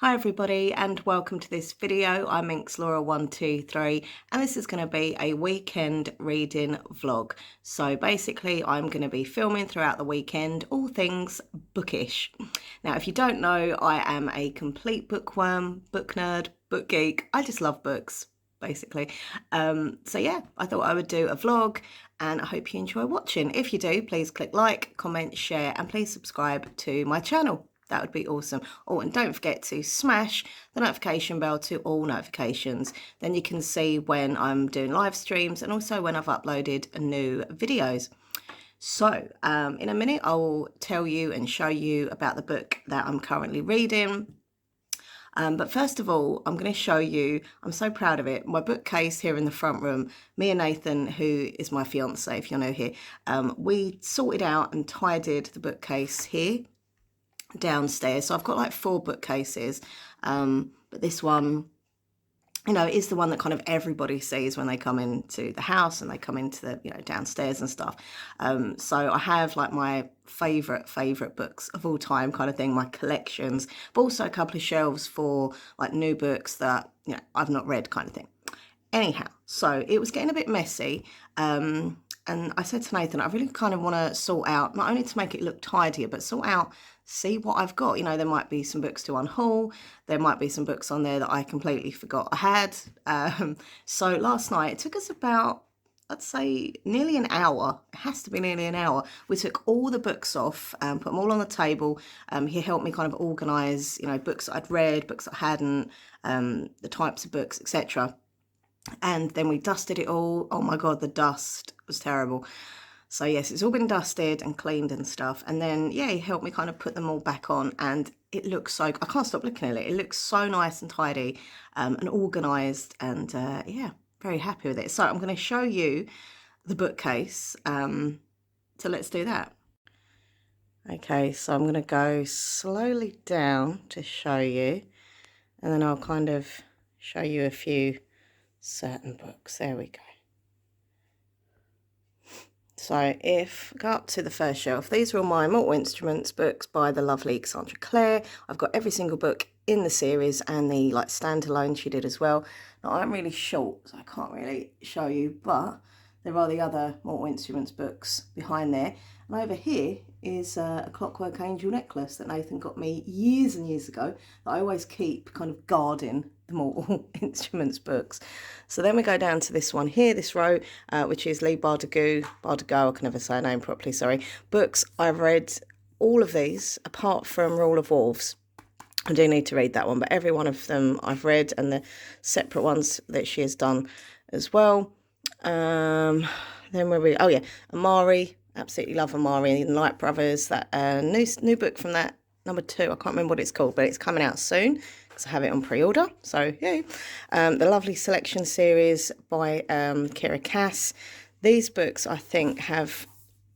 Hi everybody and welcome to this video. I'm Laura123 and this is going to be a weekend reading vlog. So basically I'm going to be filming throughout the weekend all things bookish. Now if you don't know, I am a complete bookworm, book nerd, book geek. I just love books basically. So yeah, I thought I would do a vlog and I hope you enjoy watching. If you do, please click like, comment, share and please subscribe to my channel. That would be awesome. Oh, and don't forget to smash the notification bell to all notifications. Then you can see when I'm doing live streams and also when I've uploaded new videos. So in a minute, I'll tell you and show you about the book that I'm currently reading. But first of all, I'm going to show you, I'm so proud of it, my bookcase here in the front room. Me and Nathan, who is my fiance, if you're new here, we sorted out and tidied the bookcase here downstairs. So I've got like 4 bookcases, but this one, you know, is the one that kind of everybody sees when they come into the house and they come into the, you know, downstairs and stuff. So I have like my favorite books of all time kind of thing, my collections, but also a couple of shelves for like new books that, you know, I've not read kind of thing. Anyhow, so it was getting a bit messy. And I said to Nathan, I really kind of want to sort out, not only to make it look tidier, but sort out, see what I've got. You know, there might be some books to unhaul. There might be some books on there that I completely forgot I had. So last night, it took us about, I'd say, nearly an hour. It has to be nearly an hour. We took all the books off and put them all on the table. He helped me kind of organise, you know, books that I'd read, books that I hadn't, the types of books, etc. And then we dusted it all. Oh my God, the dust was terrible. So yes, it's all been dusted and cleaned and stuff. And then, yeah, he helped me kind of put them all back on and it looks so, I can't stop looking at it. It looks so nice and tidy and organised and yeah, very happy with it. So I'm going to show you the bookcase. So let's do that. Okay, so I'm going to go slowly down to show you and then I'll kind of show you a few certain books. There we go. So if I go up to the first shelf, these are all my Mortal Instruments books by the lovely Cassandra Clare. I've got every single book in the series and the like standalone she did as well. Now I'm really short, so I can't really show you, but there are the other Mortal Instruments books behind there. And over here is a Clockwork Angel necklace that Nathan got me years and years ago that I always keep kind of guarding the Mortal Instruments books. So then we go down to this one here, this row, which is Lee Bardugo, I can never say her name properly, sorry, books. I've read all of these apart from Rule of Wolves. I do need to read that one, but every one of them I've read and the separate ones that she has done as well. Then where we, oh yeah, Amari, absolutely love Amari and Light Brothers, that new book from that, number 2, I can't remember what it's called, but it's coming out soon because I have it on pre-order, so yay. The lovely Selection series by Kira Cass. These books I think have,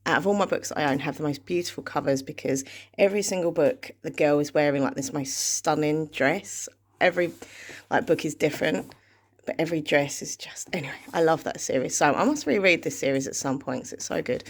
out of all my books that I own, have the most beautiful covers because every single book the girl is wearing like this most stunning dress. Every like book is different, but every dress is just, anyway, I love that series. So I must reread this series at some point because it's so good.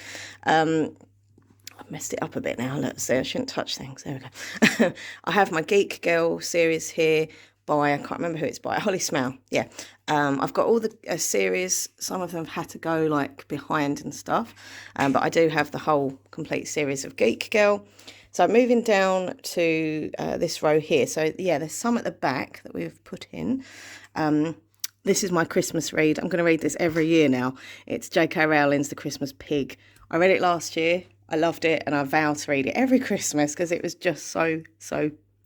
I've messed it up a bit now. Let's see, I shouldn't touch things. There we go. I have my Geek Girl series here by, I can't remember who it's by, Holly Smell. Yeah. I've got all the series. Some of them have had to go like behind and stuff. But I do have the whole complete series of Geek Girl. So moving down to this row here. So yeah, there's some at the back that we've put in. This is my Christmas read. I'm going to read this every year now. It's J.K. Rowling's The Christmas Pig. I read it last year. I loved it and I vow to read it every Christmas because it was just so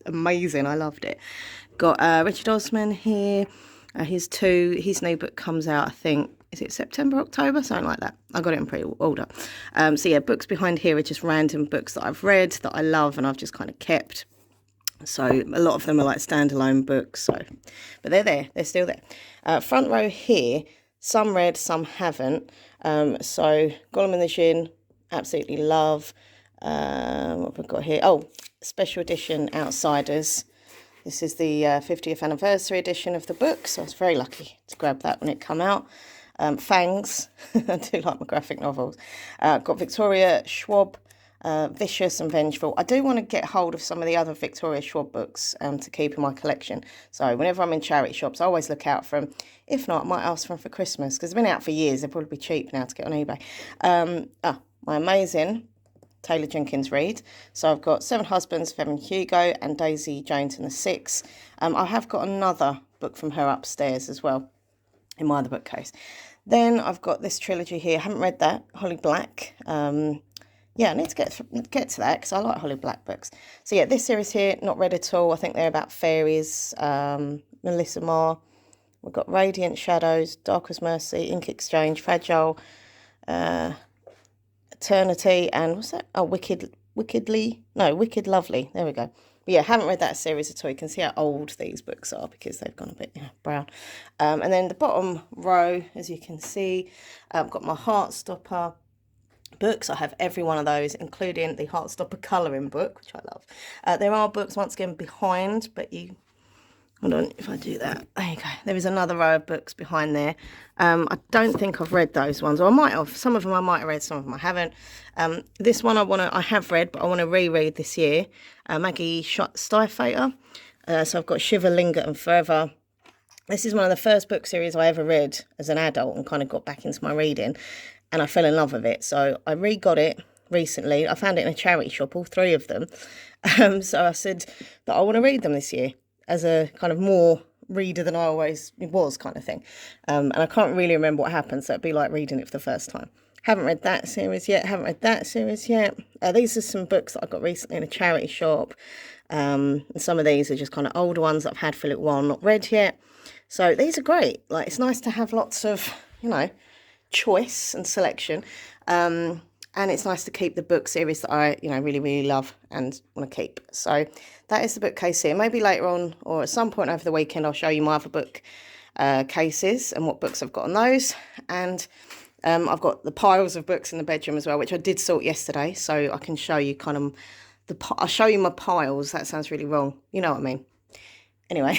amazing. I loved it. Got Richard Osman here. His new book comes out, I think, is it September, October? Something like that. I got it in pre-order. So yeah, books behind here are just random books that I've read that I love and I've just kind of kept. So a lot of them are like standalone books. So, but they're there. They're still there. Front row here, some read, some haven't. So Gollum and the Djinn, absolutely love. What have we got here? Oh, special edition Outsiders. This is the 50th anniversary edition of the book, so I was very lucky to grab that when it came out. Fangs, I do like my graphic novels. Got Victoria Schwab, Vicious and Vengeful. I do want to get hold of some of the other Victoria Schwab books to keep in my collection. So whenever I'm in charity shops, I always look out for them. If not, I might ask for them for Christmas because they've been out for years. They'll probably be cheap now to get on eBay. My amazing Taylor Jenkins read. So I've got Seven Husbands, Evan Hugo, and Daisy Jones and the Six. I have got another book from her upstairs as well in my other bookcase. Then I've got this trilogy here. I haven't read that, Holly Black. Yeah, I need to get to that because I like Holly Black books. So yeah, this series here, not read at all. I think they're about fairies. Melissa Marr. We've got Radiant Shadows, Dark as Mercy, Ink Exchange, Fragile, Eternity, and what's that? Oh, Wicked Lovely. There we go. But yeah, haven't read that series at all. You can see how old these books are because they've gone a bit brown. And then the bottom row, as you can see, I've got my Heartstopper books. I have every one of those, including the Heartstopper colouring book, which I love. There are books, once again, behind, but hold on, if I do that, there you go. There is another row of books behind there. I don't think I've read those ones, or I might have. Some of them I might have read, some of them I haven't. This one I have read, but I want to reread this year. Maggie Stiefvater. So I've got Shiver, Linger and Forever. This is one of the first book series I ever read as an adult and kind of got back into my reading. And I fell in love with it. So I re-got it recently. I found it in a charity shop, all three of them. So I said that I want to read them this year as a kind of more reader than I always was kind of thing. And I can't really remember what happened. So it'd be like reading it for the first time. Haven't read that series yet. These are some books that I got recently in a charity shop. And some of these are just kind of older ones that I've had for a little while, not read yet. So these are great. Like, it's nice to have lots of, choice and selection, and it's nice to keep the book series that I really, really love and want to keep. So that is the bookcase here. Maybe later on or at some point over the weekend I'll show you my other book cases and what books I've got on those. And I've got the piles of books in the bedroom as well, which I did sort yesterday, so I can show you kind of I'll show you my piles. That sounds really wrong, you know what I mean. Anyway.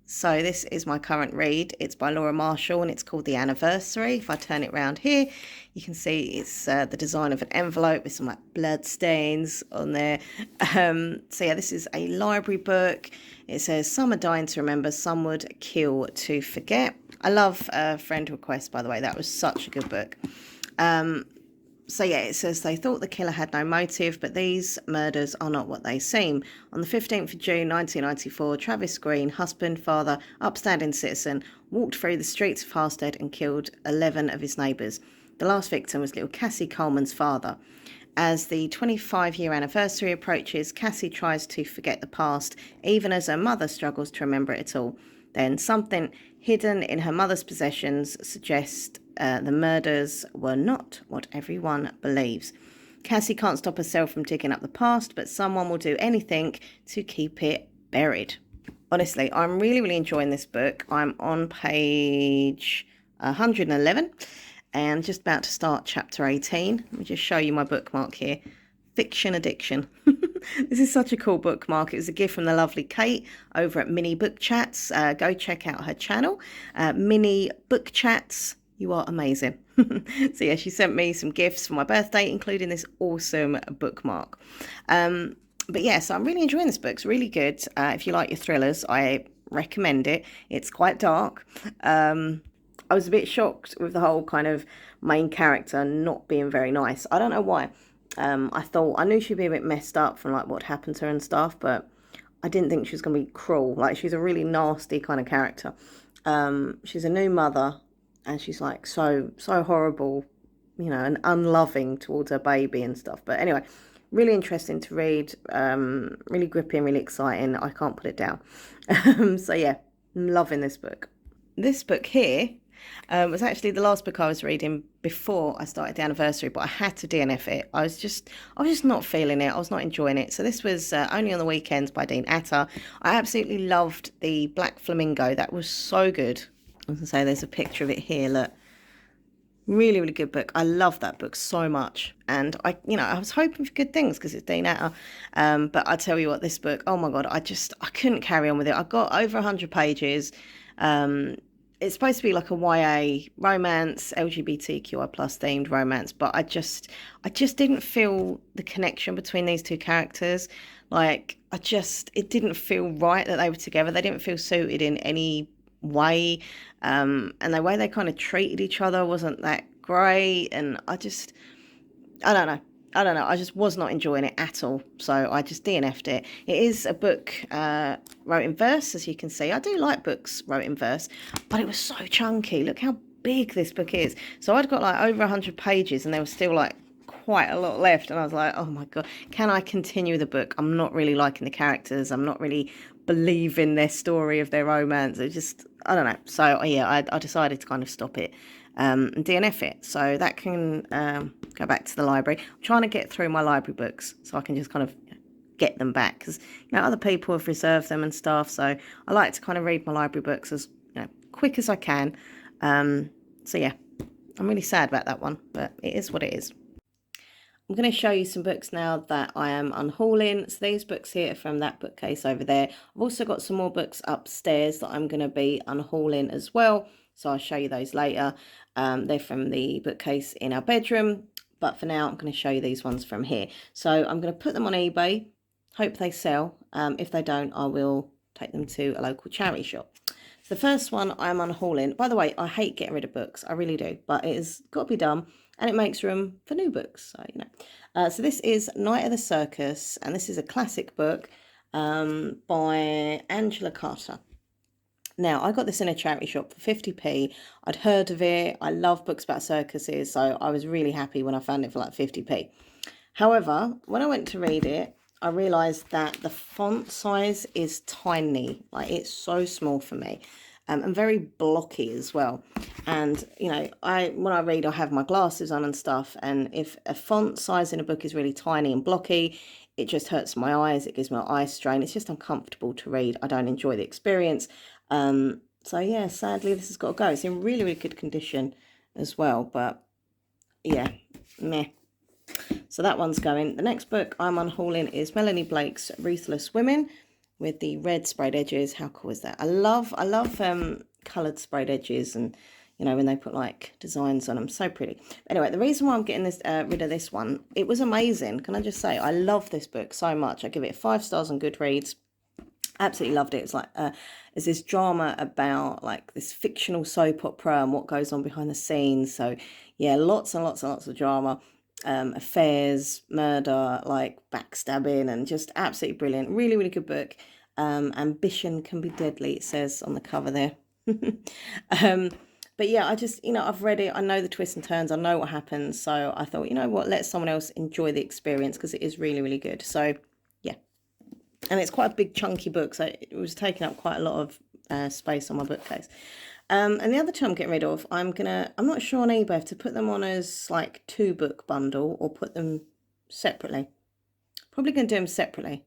So this is my current read. It's by Laura Marshall and it's called The Anniversary. If I turn it around here, you can see it's the design of an envelope with some like blood stains on there. So yeah, this is a library book. It says, some are dying to remember, some would kill to forget. I love Friend Request, by the way. That was such a good book. So yeah, it says they thought the killer had no motive, but these murders are not what they seem. On the 15th of June 1994, Travis Green, husband, father, upstanding citizen, walked through the streets of Harstead and killed 11 of his neighbours. The last victim was little Cassie Coleman's father. As the 25-year anniversary approaches, Cassie tries to forget the past, even as her mother struggles to remember it at all. Then something hidden in her mother's possessions suggests the murders were not what everyone believes. Cassie can't stop herself from digging up the past, but someone will do anything to keep it buried. Honestly, I'm really, really enjoying this book. I'm on page 111 and just about to start chapter 18. Let me just show you my bookmark here. Fiction Addiction. This is such a cool bookmark. It was a gift from the lovely Kate over at Mini Book Chats. Go check out her channel. Mini Book Chats. You are amazing. So yeah, she sent me some gifts for my birthday, including this awesome bookmark. But yeah, so I'm really enjoying this book. It's really good. If you like your thrillers, I recommend it. It's quite dark. I was a bit shocked with the whole kind of main character not being very nice. I don't know why. I knew she'd be a bit messed up from like what happened to her and stuff, but I didn't think she was going to be cruel. Like, she's a really nasty kind of character. She's a new mother. And she's like so horrible, and unloving towards her baby and stuff. But anyway, really interesting to read, really gripping, really exciting. I can't put it down. So yeah, I'm loving this book. This book here was actually the last book I was reading before I started the anniversary, but I had to DNF it. I was just not feeling it. I was not enjoying it. So this was Only on the Weekends by Dean Atta. I absolutely loved the Black Flamingo. That was so good. As I say, there's a picture of it here, look. Really, really good book. I love that book so much. And I was hoping for good things because it's Dean Atta. But I tell you what, this book, oh my God, I couldn't carry on with it. I got over 100 pages. And it's supposed to be like a YA romance, LGBTQI plus themed romance, but I just didn't feel the connection between these two characters. Like, it didn't feel right that they were together. They didn't feel suited in any way. And the way they kind of treated each other wasn't that great. And I don't know. I don't know. I just was not enjoying it at all. So I just DNF'd it. It is a book wrote in verse, as you can see. I do like books wrote in verse, but it was so chunky. Look how big this book is. So I'd got like over 100 pages and there was still like quite a lot left. And I was like, oh my God, can I continue the book? I'm not really liking the characters. I'm not really believing their story of their romance. It just, I don't know. So yeah, I decided to kind of stop it and DNF it. So that can go back to the library. I'm trying to get through my library books so I can just kind of get them back because other people have reserved them and stuff. So I like to kind of read my library books as quick as I can. So yeah, I'm really sad about that one, but it is what it is. I'm going to show you some books now that I am unhauling. So these books here are from that bookcase over there. I've also got some more books upstairs that I'm going to be unhauling as well. So I'll show you those later. They're from the bookcase in our bedroom. But for now, I'm going to show you these ones from here. So I'm going to put them on eBay. Hope they sell. If they don't, I will take them to a local charity shop. So the first one I'm unhauling. By the way, I hate getting rid of books. I really do. But it has got to be done. And it makes room for new books. So, so this is Night of the Circus. And this is a classic book by Angela Carter. Now, I got this in a charity shop for 50p. I'd heard of it. I love books about circuses. So I was really happy when I found it for like 50p. However, when I went to read it, I realised that the font size is tiny. Like, it's so small for me. And very blocky as well. And, when I read, I have my glasses on and stuff. And if a font size in a book is really tiny and blocky, it just hurts my eyes. It gives me an eye strain. It's just uncomfortable to read. I don't enjoy the experience. So yeah, sadly, this has got to go. It's in really, really good condition as well. But yeah, meh. So that one's going. The next book I'm unhauling is Melanie Blake's Ruthless Women with the red sprayed edges. How cool is that? I love coloured sprayed edges and, when they put like designs on them. So pretty. Anyway, the reason why I'm getting this rid of this one, it was amazing. Can I just say, I love this book so much. I give it 5 stars on Goodreads. Absolutely loved it. It's like it's this drama about like this fictional soap opera and what goes on behind the scenes. So yeah, lots and lots and lots of drama. Affairs, murder, like backstabbing, and just absolutely brilliant. Really, really good book. Ambition can be deadly, it says on the cover there. But yeah, I just, I've read it. I know the twists and turns. I know what happens. So I thought, what, let someone else enjoy the experience because it is really, really good. So yeah. And it's quite a big, chunky book. So it was taking up quite a lot of space on my bookcase. And the other two I'm getting rid of, I'm not sure on eBay if to put them on as like 2-book bundle or put them separately. Probably going to do them separately.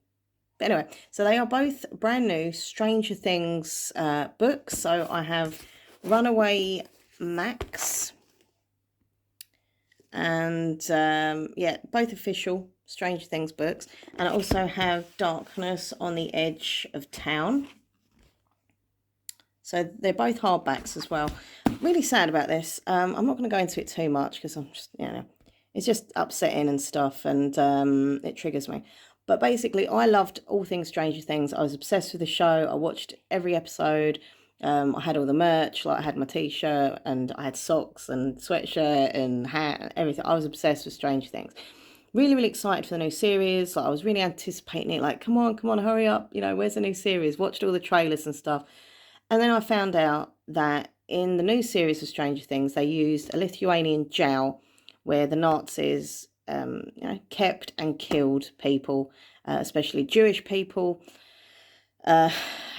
But anyway, so they are both brand new Stranger Things books. So I have Runaway Max and yeah, both official Stranger Things books. And I also have Darkness on the Edge of Town. So they're both hardbacks as well. Really sad about this. I'm not going to go into it too much because I'm just, it's just upsetting and stuff, and it triggers me. But basically, I loved all things Stranger Things. I was obsessed with the show. I watched every episode. I had all the merch. Like I had my t-shirt and I had socks and sweatshirt and hat and everything. I was obsessed with Stranger Things. Really, really excited for the new series. Like I was really anticipating it. Like, come on, hurry up. Where's the new series? Watched all the trailers and stuff. And then I found out that in the new series of Stranger Things, they used a Lithuanian jail where the Nazis, kept and killed people, especially Jewish people. And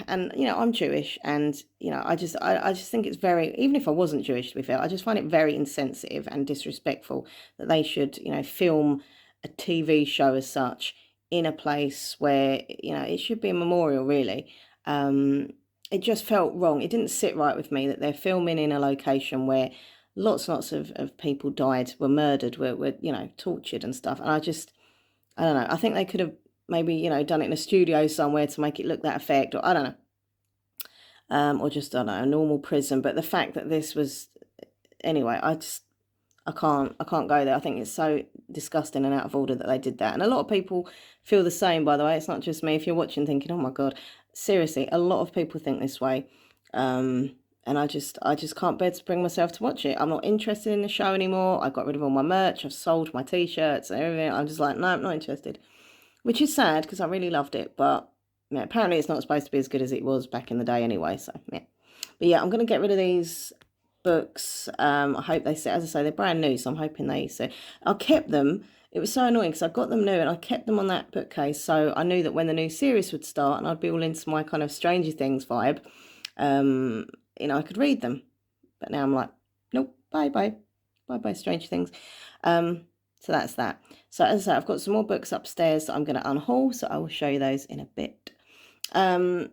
I'm Jewish, and I just think it's very, even if I wasn't Jewish, to be fair, I just find it very insensitive and disrespectful that they should film a TV show as such in a place where it should be a memorial, really. It just felt wrong. It didn't sit right with me that they're filming in a location where lots and lots of people died, were murdered, were tortured and stuff. And I don't know. I think they could have maybe, done it in a studio somewhere to make it look that effect, or I don't know. or just, I don't know, a normal prison. But the fact that this was, anyway, I can't go there. I think it's so disgusting and out of order that they did that. And a lot of people feel the same, by the way. It's not just me. If you're watching thinking, oh my God, seriously, a lot of people think this way. And I just can't bear to bring myself to watch it. I'm not interested in the show anymore. I got rid of all my merch. I've sold my t-shirts and everything. I'm just like, no, I'm not interested. Which is sad because I really loved it. But yeah, apparently it's not supposed to be as good as it was back in the day anyway. So yeah. But yeah, I'm going to get rid of these books. I hope they say, as I say, they're brand new. So I'm hoping they say. I kept them. It was so annoying because I got them new and I kept them on that bookcase. So I knew that when the new series would start and I'd be all into my kind of Stranger Things vibe, I could read them. But now I'm like, nope, bye, Stranger Things. So that's that. So as I say, I've got some more books upstairs that I'm going to unhaul. So I will show you those in a bit. So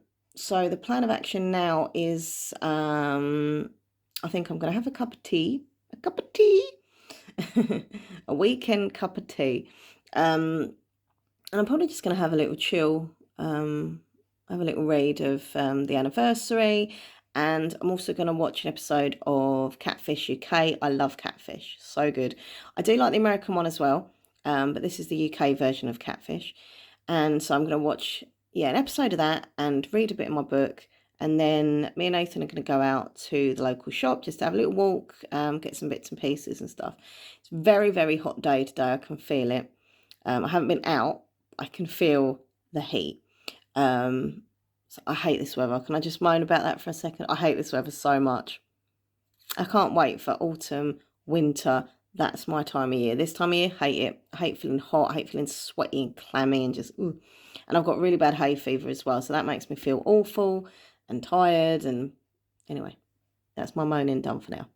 the plan of action now is, I think I'm going to have a cup of tea. A weekend cup of tea. And I'm probably just going to have a little chill, have a little read of the anniversary. And I'm also going to watch an episode of Catfish UK. I love Catfish. So good. I do like the American one as well. But this is the UK version of Catfish. And so I'm going to watch, an episode of that and read a bit of my book. And then me and Nathan are going to go out to the local shop just to have a little walk, get some bits and pieces and stuff. It's a very, very hot day today. I can feel it. I haven't been out. I can feel the heat. So I hate this weather. Can I just moan about that for a second? I hate this weather so much. I can't wait for autumn, winter. That's my time of year. This time of year, hate it. I hate feeling hot. I hate feeling sweaty and clammy and just, ooh. And I've got really bad hay fever as well. So that makes me feel awful and tired. And anyway, that's my moaning done for now.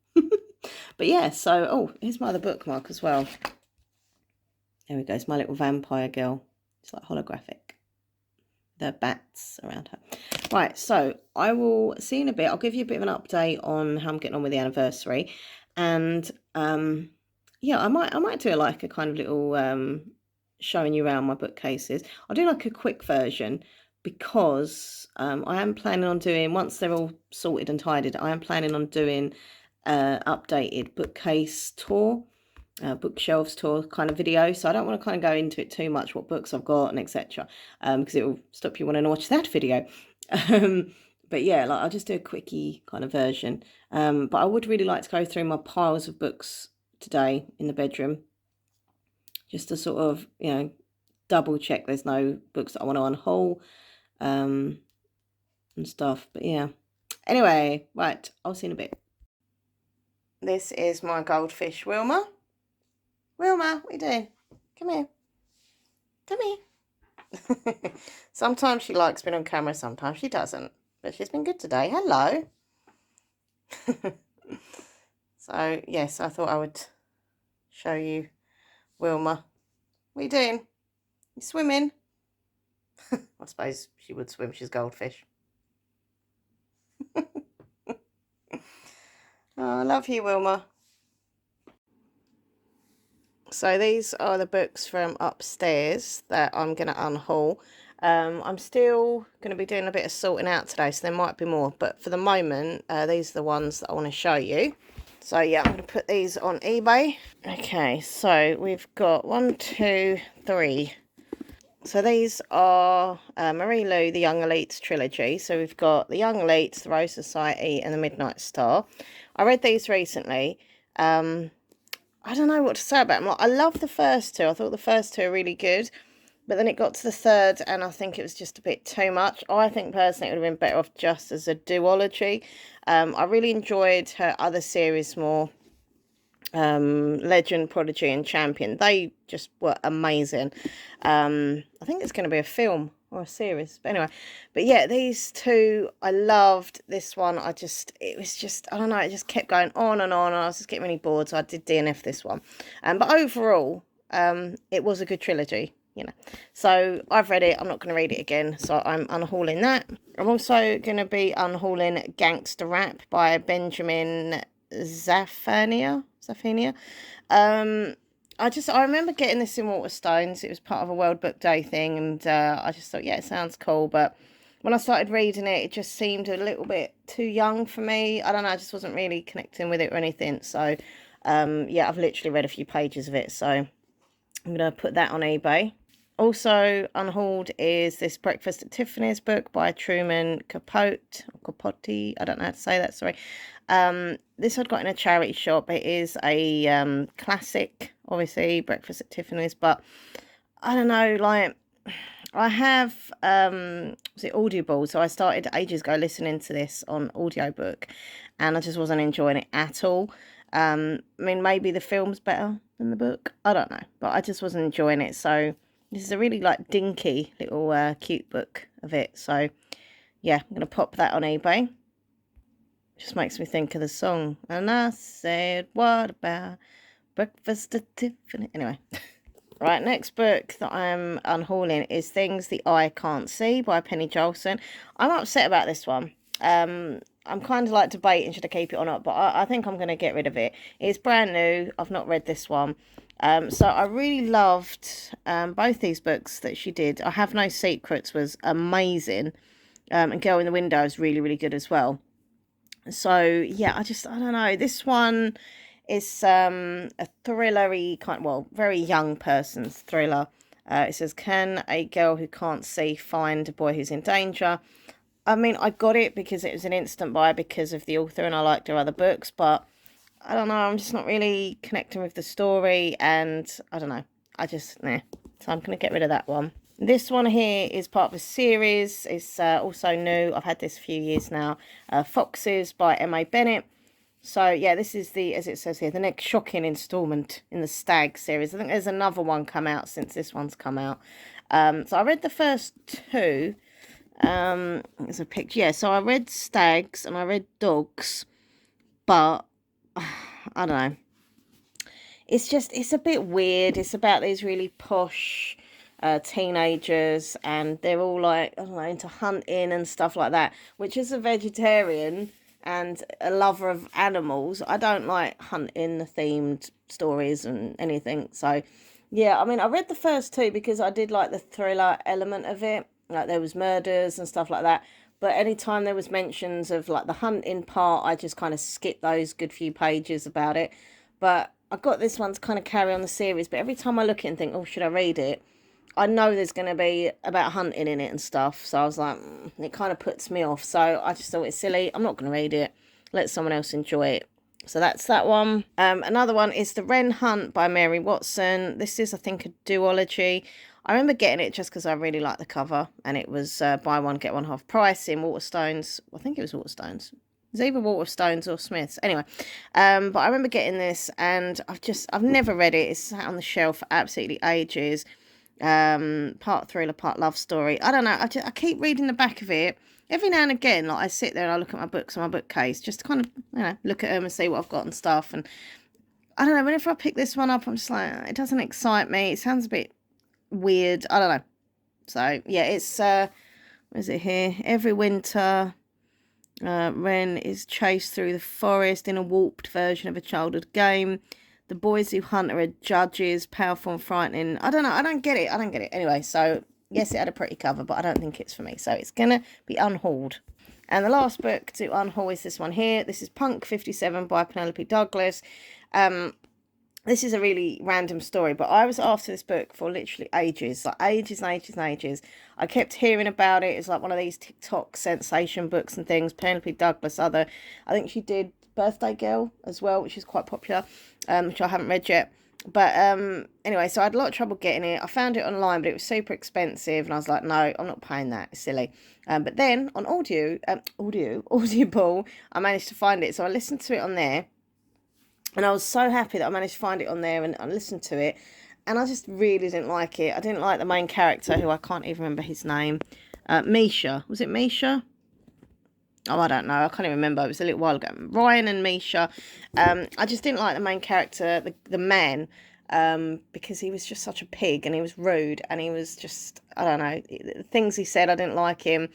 But yeah, so, here's my other bookmark as well. There we go. It's my little vampire girl. It's like holographic. The bats around her. Right, so I will see you in a bit. I'll give you a bit of an update on how I'm getting on with the anniversary. And I might do like a kind of little showing you around my bookcases. I'll do like a quick version because I am planning on doing, once they're all sorted and tidied, I am planning on doing updated bookcase tour, bookshelves tour kind of video. So I don't want to kind of go into it too much, what books I've got and etc. Because it will stop you wanting to watch that video. But yeah, like I'll just do a quickie kind of version. But I would really like to go through my piles of books today in the bedroom, just to sort of, double check there's no books that I want to unhaul and stuff. But yeah, anyway, right, I'll see you in a bit. This is my goldfish, Wilma. Wilma, what are you doing? Come here. Come here. Sometimes she likes being on camera, sometimes she doesn't. But she's been good today. Hello. So, yes, I thought I would show you Wilma. What are you doing? You swimming? I suppose she would swim. She's goldfish. Oh, I love you, Wilma. So these are the books from upstairs that I'm going to unhaul. I'm still going to be doing a bit of sorting out today, so there might be more. But for the moment, these are the ones that I want to show you. So yeah, I'm going to put these on eBay. Okay, so we've got 1, 2, 3. So these are Marie Lu, the Young Elites trilogy. So we've got the Young Elites, the Rose Society, and the Midnight Star. I read these recently. I don't know what to say about them. Like, I love the first two. I thought the first two are really good. But then it got to the third, and I think it was just a bit too much. I think personally it would have been better off just as a duology. I really enjoyed her other series more. Legend, Prodigy, and Champion. They just were amazing. I think it's going to be a film or a series. But anyway, but yeah, these two, I loved this one. I don't know, it just kept going on and on. And I was just getting really bored, so I did DNF this one. But overall, it was a good trilogy. So I've read it. I'm not going to read it again, so I'm unhauling that. I'm also going to be unhauling Gangster Rap by Benjamin Zaphania. I remember getting this in Waterstones. It was part of a World Book Day thing, and I just thought, yeah, it sounds cool, but when I started reading it, it just seemed a little bit too young for me. I don't know, I just wasn't really connecting with it or anything. So, yeah, I've literally read a few pages of it. So I'm going to put that on eBay. Also, Unhauled is this Breakfast at Tiffany's book by Truman Capote. Capote, I don't know how to say that, sorry. This I'd got in a charity shop. It is a classic, obviously, Breakfast at Tiffany's, but I don't know, like, I have, was it Audible? So I started ages ago listening to this on audiobook, and I just wasn't enjoying it at all. I mean, maybe the film's better than the book. I don't know, but I just wasn't enjoying it. So this is a really like dinky little cute book of it. So yeah, I'm going to pop that on eBay. Just makes me think of the song. And I said, what about breakfast at Tiffany? Anyway. Right, next book that I'm unhauling is Things the Eye Can't See by Penny Jolson. I'm upset about this one. I'm kind of like debating should I keep it or not, but I think I'm going to get rid of it. It's brand new. I've not read this one. So I really loved both these books that she did. I Have No Secrets was amazing. And Girl in the Window is really, really good as well. So, yeah, I don't know. This one is a thrillery kind, well, very young person's thriller. It says, can a girl who can't see find a boy who's in danger? I mean, I got it because it was an instant buy because of the author and I liked her other books, but I don't know, I'm just not really connecting with the story and I don't know, nah. So I'm going to get rid of that one. This one here is part of a series. It's also new. I've had this a few years now. Foxes by M.A. Bennett. So, yeah, this is the, as it says here, the next shocking instalment in the Stag series. I think there's another one come out since this one's come out. So I read the first two. There's a picture. Yeah, so I read Stags and I read Dogs. But, I don't know. It's a bit weird. It's about these really posh teenagers and they're all like, I don't know, into hunting and stuff like that, which as a vegetarian and a lover of animals, I don't like hunting themed stories and anything. So yeah, I mean, I read the first two because I did like the thriller element of it, like there was murders and stuff like that, but anytime there was mentions of like the hunting part, I just kind of skipped those good few pages about it. But I got this one to kind of carry on the series, but every time I look at it and think, oh, should I read it? I know there's going to be about hunting in it and stuff. So I was like, it kind of puts me off. So I just thought it's silly. I'm not going to read it. Let someone else enjoy it. So that's that one. Another one is The Wren Hunt by Mary Watson. This is, I think, a duology. I remember getting it just because I really liked the cover. And it was buy one, get one half price in Waterstones. I think it was Waterstones. It's either Waterstones or Smiths. Anyway, but I remember getting this and I've never read it. It's sat on the shelf for absolutely ages. Part thriller, part love story. I don't know. I keep reading the back of it. Every now and again, like I sit there and I look at my books on my bookcase just to kind of, look at them and see what I've got and stuff. And I don't know, whenever I pick this one up, I'm just like, it doesn't excite me. It sounds a bit weird. I don't know. So, yeah, it's, what is it here? Every winter, Wren is chased through the forest in a warped version of a childhood game. The boys who hunt are judges, powerful and frightening. I don't know. I don't get it. Anyway, so yes, it had a pretty cover, but I don't think it's for me. So it's going to be unhauled. And the last book to unhaul is this one here. This is Punk 57 by Penelope Douglas. This is a really random story, but I was after this book for literally ages, like ages and ages and ages. I kept hearing about it. It's like one of these TikTok sensation books and things. Penelope Douglas, I think she did Birthday Girl as well, which is quite popular, which I haven't read yet. But anyway, so I had a lot of trouble getting it. I found it online, but it was super expensive, and I was like, no, I'm not paying that. It's silly. But then on Audible, I managed to find it. So I listened to it on there, and I was so happy that I managed to find it on there and I listened to it. And I just really didn't like it. I didn't like the main character, who I can't even remember his name. Misha. Was it Misha? Oh, I don't know. I can't even remember. It was a little while ago. Ryan and Misha. I just didn't like the main character, the man, because he was just such a pig and he was rude and he was just, I don't know, the things he said, I didn't like him.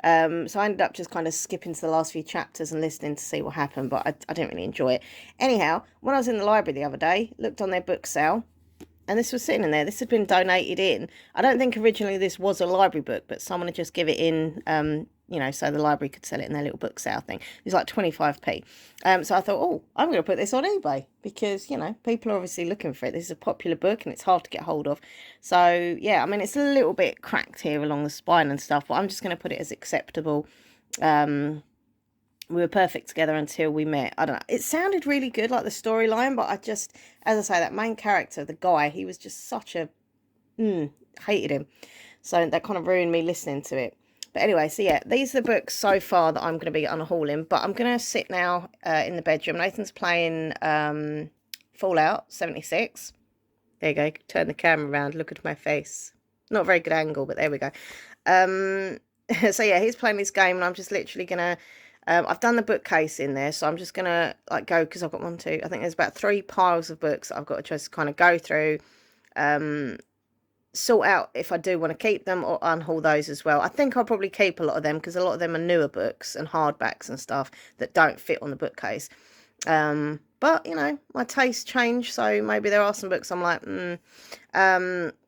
So I ended up just kind of skipping to the last few chapters and listening to see what happened, but I didn't really enjoy it. Anyhow, when I was in the library the other day, looked on their book sale, and this was sitting in there. This had been donated in. I don't think originally this was a library book, but someone had just give it in, you know, so the library could sell it in their little book sale thing. It was like 25p. So I thought, oh, I'm going to put this on eBay because, you know, people are obviously looking for it. This is a popular book and it's hard to get hold of. So, yeah, I mean, it's a little bit cracked here along the spine and stuff, but I'm just going to put it as acceptable. We were perfect together until we met. I don't know. It sounded really good, like the storyline, but I just, as I say, that main character, the guy, he was just such a, hated him. So that kind of ruined me listening to it. But anyway, so yeah, these are the books so far that I'm going to be unhauling. But I'm going to sit now in the bedroom. Nathan's playing Fallout 76. There you go. Turn the camera around. Look at my face. Not a very good angle, but there we go. So yeah, he's playing this game and I'm just literally going to... I've done the bookcase in there, so I'm just going to like go, because I've got I think there's about 3 piles of books that I've got to just kind of go through, sort out if I do want to keep them or unhaul those as well. I think I'll probably keep a lot of them because a lot of them are newer books and hardbacks and stuff that don't fit on the bookcase. But, you know, my tastes change, so maybe there are some books I'm like, and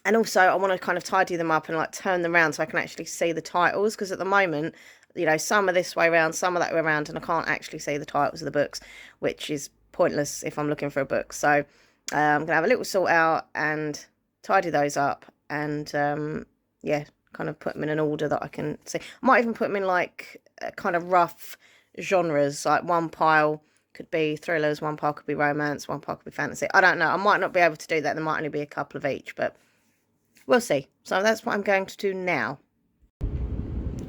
also I want to kind of tidy them up and like turn them around so I can actually see the titles, because at the moment, you know, some are this way around, some are that way around, and I can't actually see the titles of the books, which is pointless if I'm looking for a book. So I'm going to have a little sort out and tidy those up and, yeah, kind of put them in an order that I can see. I might even put them in like kind of rough genres, like one pile could be thrillers, one pile could be romance, one pile could be fantasy. I don't know. I might not be able to do that. There might only be a couple of each, but we'll see. So that's what I'm going to do now.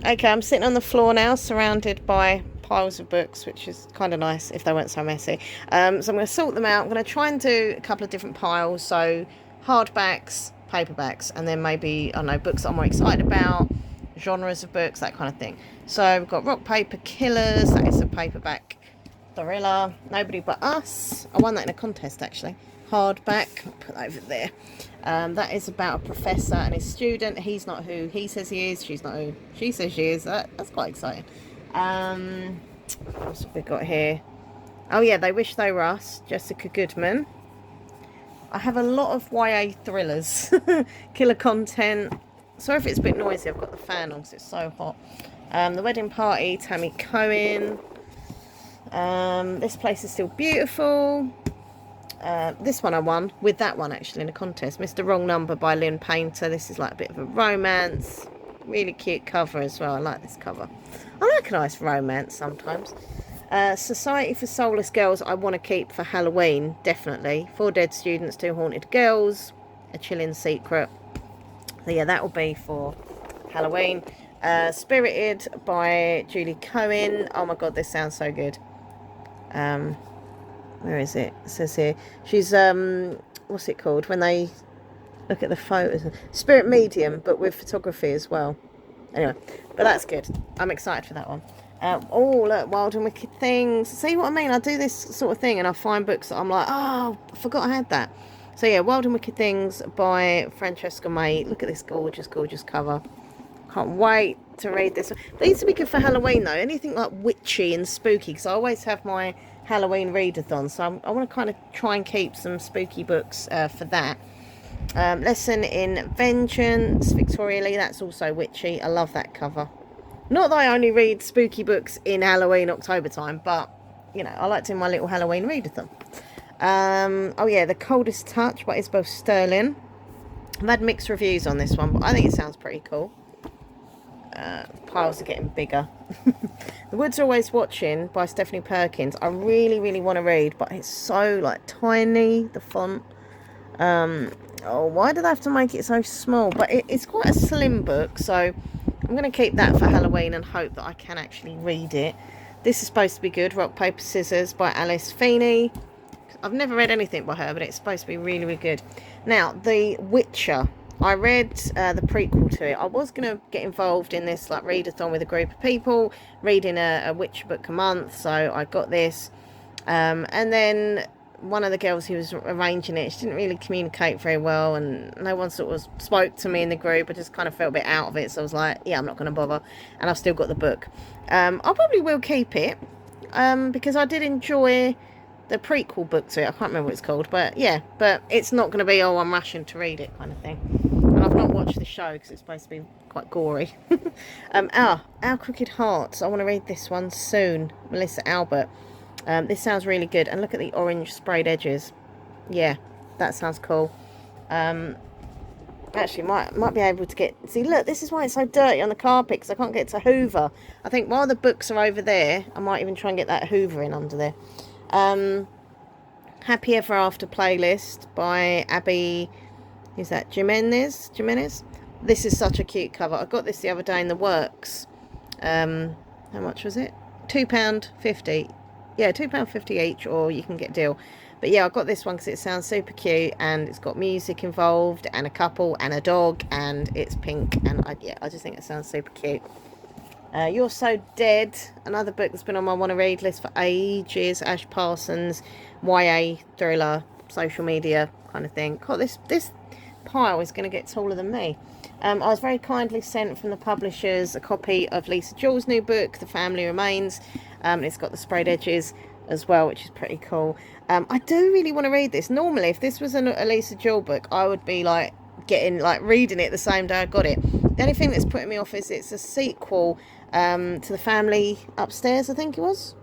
Okay, I'm sitting on the floor now, surrounded by piles of books, which is kind of nice if they weren't so messy. So I'm going to sort them out. I'm going to try and do a couple of different piles. So hardbacks, paperbacks, and then maybe, I don't know, books that I'm more excited about, genres of books, that kind of thing. So we've got Rock, Paper, Killers. That is a paperback thriller. Nobody But Us. I won that in a contest, actually. Hardback. Put that over there. That is about a professor and his student. He's not who he says he is. She's not who she says she is. That's quite exciting. What else have we got here? Oh yeah, They Wish They Were Us. Jessica Goodman. I have a lot of YA thrillers. Killer content. Sorry if it's a bit noisy. I've got the fan on because it's so hot. The Wedding Party. Tammy Cohen. This Place Is Still Beautiful. This one I won with that one actually in a contest. Mr. Wrong Number by Lynn Painter. This is like a bit of a romance. Really cute cover as well. I like this cover. I like a nice romance sometimes. Society for Soulless Girls I want to keep for Halloween, definitely. 4 Dead Students, 2 Haunted Girls, A Chilling Secret. So yeah, that will be for Halloween. Spirited by Julie Cohen. Oh my god, this sounds so good. Where is it? It says here. She's, what's it called? When they look at the photos. Spirit medium, but with photography as well. Anyway, but that's good. I'm excited for that one. Oh, look, Wild and Wicked Things. See what I mean? I do this sort of thing and I find books that I'm like, oh, I forgot I had that. So yeah, Wild and Wicked Things by Francesca May. Look at this gorgeous, gorgeous cover. Can't wait to read this. These would be good for Halloween though. Anything like witchy and spooky, because I always have my Halloween readathon, so I want to kind of try and keep some spooky books for that. Lesson in Vengeance, Victoria Lee. That's also witchy. I love that cover. Not that I only read spooky books in Halloween, October time, but you know, I like doing my little Halloween readathon. Oh yeah, The Coldest Touch by Isabel Sterling. I've had mixed reviews on this one, but I think it sounds pretty cool. Piles are getting bigger. The Woods Are Always Watching by Stephanie Perkins. I really, really want to read, but it's so like tiny, the font. Oh, why do they have to make it so small? But it's quite a slim book, so I'm going to keep that for Halloween and hope that I can actually read it. This is supposed to be good. Rock, Paper, Scissors by Alice Feeney. I've never read anything by her, but it's supposed to be really, really good. Now, The Witcher. I read the prequel to it. I was going to get involved in this like readathon with a group of people, reading a Witcher book a month, so I got this. And then one of the girls who was arranging it, she didn't really communicate very well, and no one sort of spoke to me in the group. I just kind of felt a bit out of it, so I was like, yeah, I'm not going to bother. And I've still got the book. I probably will keep it, because I did enjoy the prequel book to it. I can't remember what it's called, but yeah, but it's not going to be, oh, I'm rushing to read it kind of thing. And I've not watched the show because it's supposed to be quite gory. Our Crooked Hearts. I want to read this one soon. Melissa Albert. This sounds really good. And look at the orange sprayed edges. Yeah, that sounds cool. Actually, might be able to get... See, look, this is why it's so dirty on the carpet, because I can't get to hoover. I think while the books are over there, I might even try and get that hoover in under there. Happy Ever After playlist by Abby... Who's that? Jimenez? This is such a cute cover. I got this the other day in the works. How much was it? £2.50. Yeah, £2.50 each, or you can get a deal. But yeah, I got this one because it sounds super cute, and it's got music involved, and a couple, and a dog, and it's pink, and I just think it sounds super cute. You're So Dead, another book that's been on my want-to-read list for ages. Ash Parsons, YA thriller, social media kind of thing. God, this pile is going to get taller than me. I was very kindly sent from the publishers a copy of Lisa Jewell's new book, The Family Remains. It's got the sprayed edges as well, which is pretty cool. I do really want to read this. Normally, if this was a Lisa Jewell book, I would be like reading it the same day I got it. The only thing that's putting me off is it's a sequel to The Family Upstairs, I think it was.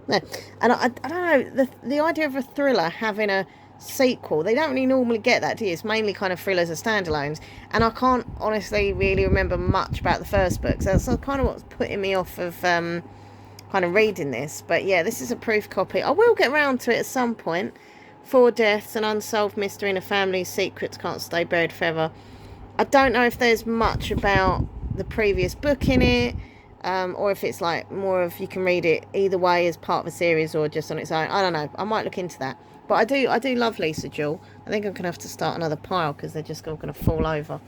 No. And I don't know, the idea of a thriller having a sequel, they don't really normally get that, do you? It's mainly kind of thrillers or standalones, and I can't honestly really remember much about the first book, so that's kind of what's putting me off of kind of reading this. But yeah, this is a proof copy. I will get around to it at some point. 4 deaths, an unsolved mystery in a family's secrets can't stay buried forever. I don't know if there's much about the previous book in it, or if it's like more of you can read it either way as part of a series or just on its own. I don't know. I might look into that. But I do love Lisa Jewell. I think I'm going to have to start another pile because they're just all going to fall over.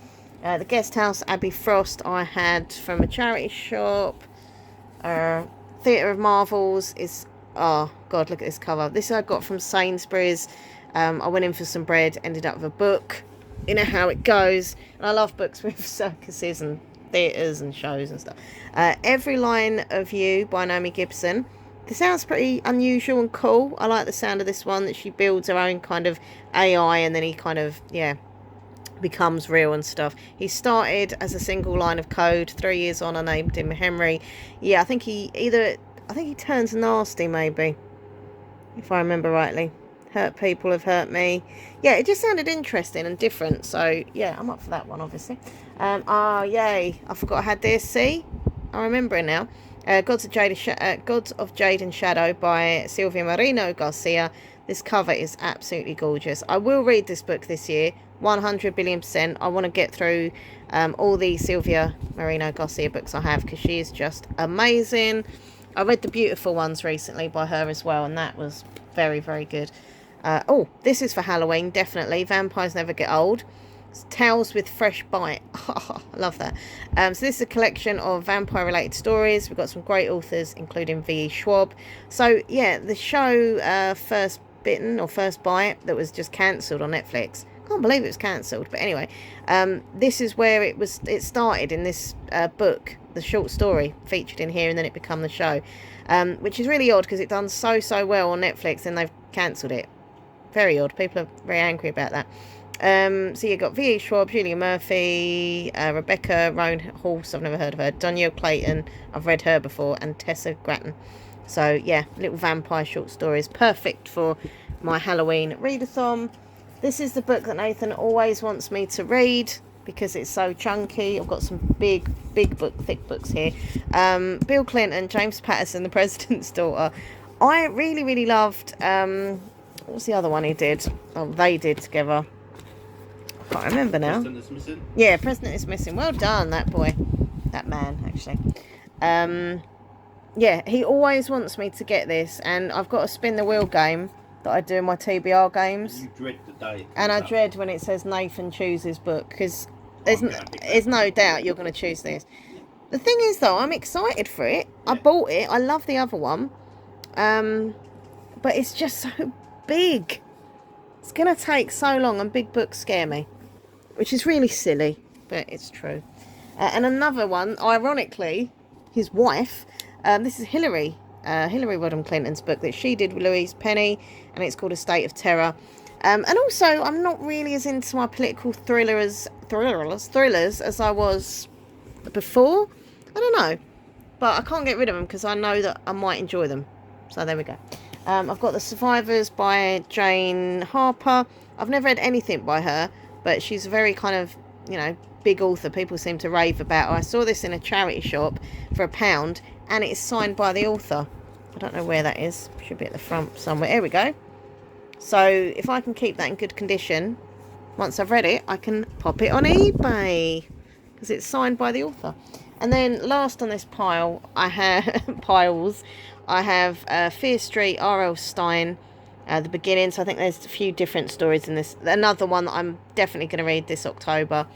The Guest House, Abby Frost, I had from a charity shop. Theatre of Marvels is... Oh, God, look at this cover. This I got from Sainsbury's. I went in for some bread, ended up with a book. You know how it goes. And I love books with circuses and theatres and shows and stuff. Every Line of You by Naomi Gibson. This sounds pretty unusual and cool. I like the sound of this one, that she builds her own kind of AI and then he kind of, yeah, becomes real and stuff. He started as a single line of code. 3 years on, I named him Henry. Yeah, I think he turns nasty, maybe, if I remember rightly. Hurt people have hurt me. Yeah, it just sounded interesting and different. So yeah, I'm up for that one, obviously. Yay! I forgot I had this. See, I remember it now. Gods of Jade and Shadow by Silvia Marino Garcia. This cover is absolutely gorgeous. I will read this book this year, 100 billion%. I want to get through all the Silvia Marino Garcia books I have because she is just amazing. I read The Beautiful Ones recently by her as well, and that was very, very good. Oh, this is for Halloween, definitely. Vampires Never Get Old. It's Tales with Fresh Bite. I love that. So this is a collection of vampire-related stories. We've got some great authors, including V.E. Schwab. So, yeah, the show First Bite that was just cancelled on Netflix. Can't believe it was cancelled. But anyway, this is where it started in this book. The short story featured in here, and then it became the show. Which is really odd because it done so well on Netflix and they've cancelled it. Very odd. People are very angry about that. So you've got V.E. Schwab, Julia Murphy, Rebecca Roan Horse, I've never heard of her, Danielle Clayton, I've read her before, and Tessa Grattan. So yeah, little vampire short stories, perfect for my Halloween readathon. This is the book that Nathan always wants me to read because it's so chunky. I've got some big thick books here. Bill Clinton, James Patterson, The President's Daughter. I really loved, what's the other one he did? Oh, they did together. I can't remember now. President is Missing. Yeah, President is Missing. Well done, that boy. That man, actually. Yeah, he always wants me to get this, and I've got a spin the wheel game that I do in my TBR games. You dread the day. And I dread when it says Nathan chooses book, because there's no doubt you're going to choose this. The thing is, though, I'm excited for it. Yeah. I bought it. I love the other one. But it's just so big. It's going to take so long, and big books scare me. Which is really silly, but it's true. And another one, ironically, his wife, this is Hillary Hillary Rodham Clinton's book that she did with Louise Penny, and it's called A State of Terror. And also, I'm not really as into my political thrillers as I was before. I don't know, but I can't get rid of them because I know that I might enjoy them. So there we go. I've got The Survivors by Jane Harper. I've never read anything by her, but she's a very kind of, you know, big author. People seem to rave about her. I saw this in a charity shop for £1, and it's signed by the author. I don't know where that is. Should be at the front somewhere. Here we go. So if I can keep that in good condition, once I've read it, I can pop it on eBay because it's signed by the author. And then last on this pile, I have Fear Street, R.L. Stein, the beginning. So I think there's a few different stories in this. Another one that I'm definitely going to read this October.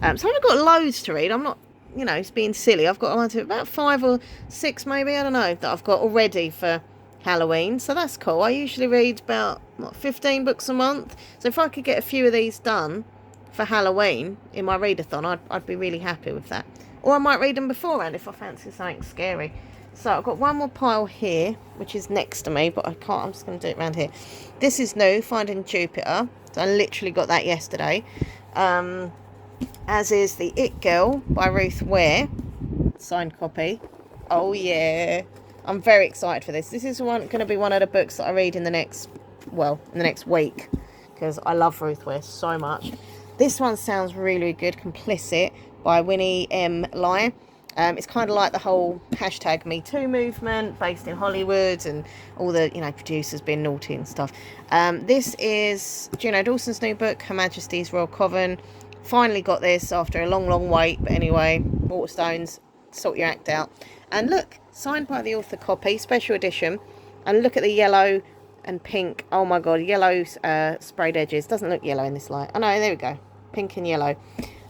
So I haven't got loads to read. I'm not, you know, it's being silly. I've got about 5 or 6 maybe, I don't know, that I've got already for Halloween. So that's cool. I usually read about 15 books a month. So if I could get a few of these done for Halloween in my readathon, I'd be really happy with that. Or I might read them beforehand if I fancy something scary. So I've got one more pile here, which is next to me, but I can't. I'm just going to do it around here. This is new, Finding Jupiter. So I literally got that yesterday. As is The It Girl by Ruth Ware, signed copy. Oh yeah, I'm very excited for this. This is going to be one of the books that I read in the next week, because I love Ruth Ware so much. This one sounds really good. Complicit by Winnie M. Lai. It's kind of like the whole #MeToo movement based in Hollywood and all the, you know, producers being naughty and stuff. This is Juno Dawson's new book, Her Majesty's Royal Coven. Finally got this after a long wait, but anyway, Waterstones, sort your act out. And look, signed by the author copy, special edition. And look at the yellow and pink. Oh my god, yellow sprayed edges. Doesn't look yellow in this light. Oh no, there we go. Pink and yellow.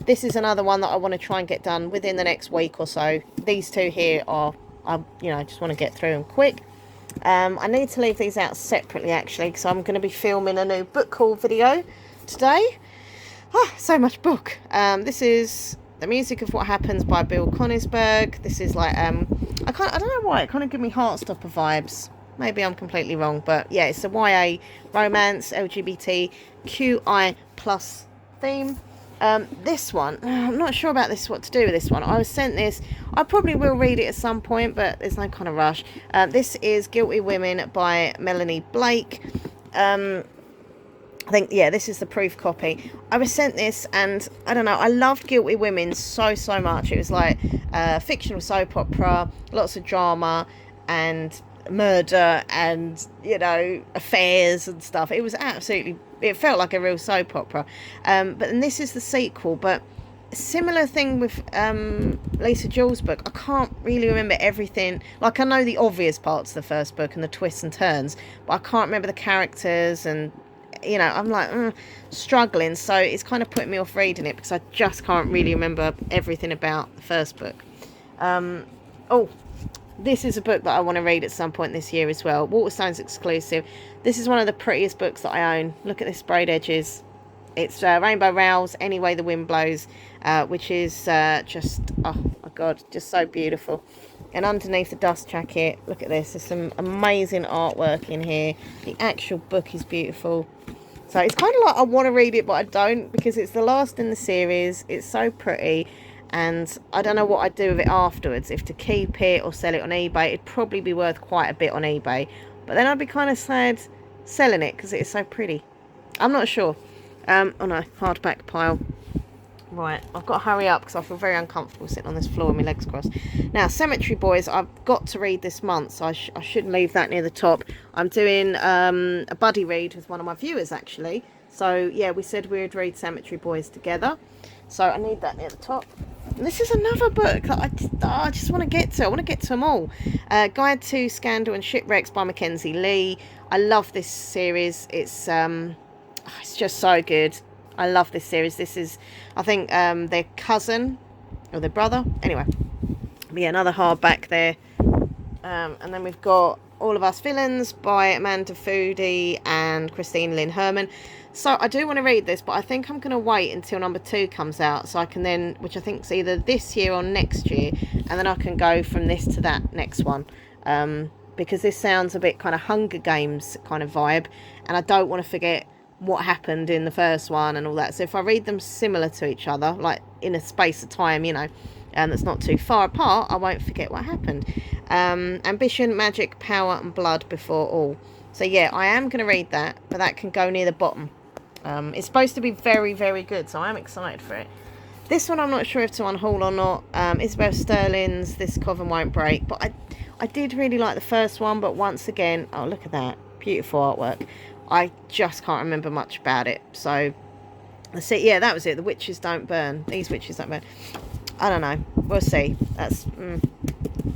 This is another one that I want to try and get done within the next week or so. These two here are, you know, I just want to get through them quick. I need to leave these out separately actually, because I'm going to be filming a new book haul video today. So much book. This is The Music of What Happens by Bill Konigsberg. This is like, I don't know why, it kind of gives me Heartstopper vibes. Maybe I'm completely wrong, but yeah, it's a YA romance, LGBTQI plus theme. This one, I'm not sure about this, what to do with this one. I was sent this. I probably will read it at some point, but there's no kind of rush. This is Guilty Women by Melanie Blake. I think, yeah, this is the proof copy. I was sent this, and I don't know, I loved Guilty Women so much. It was like fictional soap opera, lots of drama and murder and, you know, affairs and stuff. It was absolutely, it felt like a real soap opera. But then this is the sequel, but similar thing with Lisa Jewell's book. I can't really remember everything. Like, I know the obvious parts of the first book and the twists and turns, but I can't remember the characters, and you know, I'm like struggling, so it's kind of putting me off reading it because I just can't really remember everything about the first book. This is a book that I want to read at some point this year as well. Waterstones exclusive. This is one of the prettiest books that I own. Look at the sprayed edges. It's Rainbow Rowell's Any Way the Wind Blows, which is just, oh my god, just so beautiful. And underneath the dust jacket, look at this. There's some amazing artwork in here. The actual book is beautiful. So it's kind of like I want to read it, but I don't, because it's the last in the series. It's so pretty. And I don't know what I'd do with it afterwards. If to keep it or sell it on eBay. It'd probably be worth quite a bit on eBay. But then I'd be kind of sad selling it because it is so pretty. I'm not sure. Oh no, hardback pile. Right, I've got to hurry up because I feel very uncomfortable sitting on this floor with my legs crossed. Now, Cemetery Boys, I've got to read this month, so I shouldn't leave that near the top. I'm doing a buddy read with one of my viewers, actually. So, yeah, we said we would read Cemetery Boys together. So, I need that near the top. And this is another book that I just want to get to. I want to get to them all. Guide to Scandal and Shipwrecks by Mackenzie Lee. I love this series. It's just so good. I love this series. This is, I think, their cousin or their brother. Anyway, but yeah, another hardback there. And then we've got All of Us Villains by Amanda Foody and Christine Lynn Herman. So I do want to read this, but I think I'm going to wait until number 2 comes out, so I can then, which I think is either this year or next year, and then I can go from this to that next one. because this sounds a bit kind of Hunger Games kind of vibe, and I don't want to forget what happened in the first one and all that. So if I read them similar to each other, like in a space of time, you know, and that's not too far apart, I won't forget what happened. Ambition, magic, power and blood before all. So yeah, I am going to read that, but that can go near the bottom. It's supposed to be very, very good, so I'm excited for it. This one I'm not sure if to unhaul or not. Isabel Sterling's This Coven Won't Break, but I did really like the first one, but once again, oh look at that, beautiful artwork. I just can't remember much about it. So let's see. Yeah, that was it. The witches don't burn. These witches don't burn. I don't know. We'll see. That's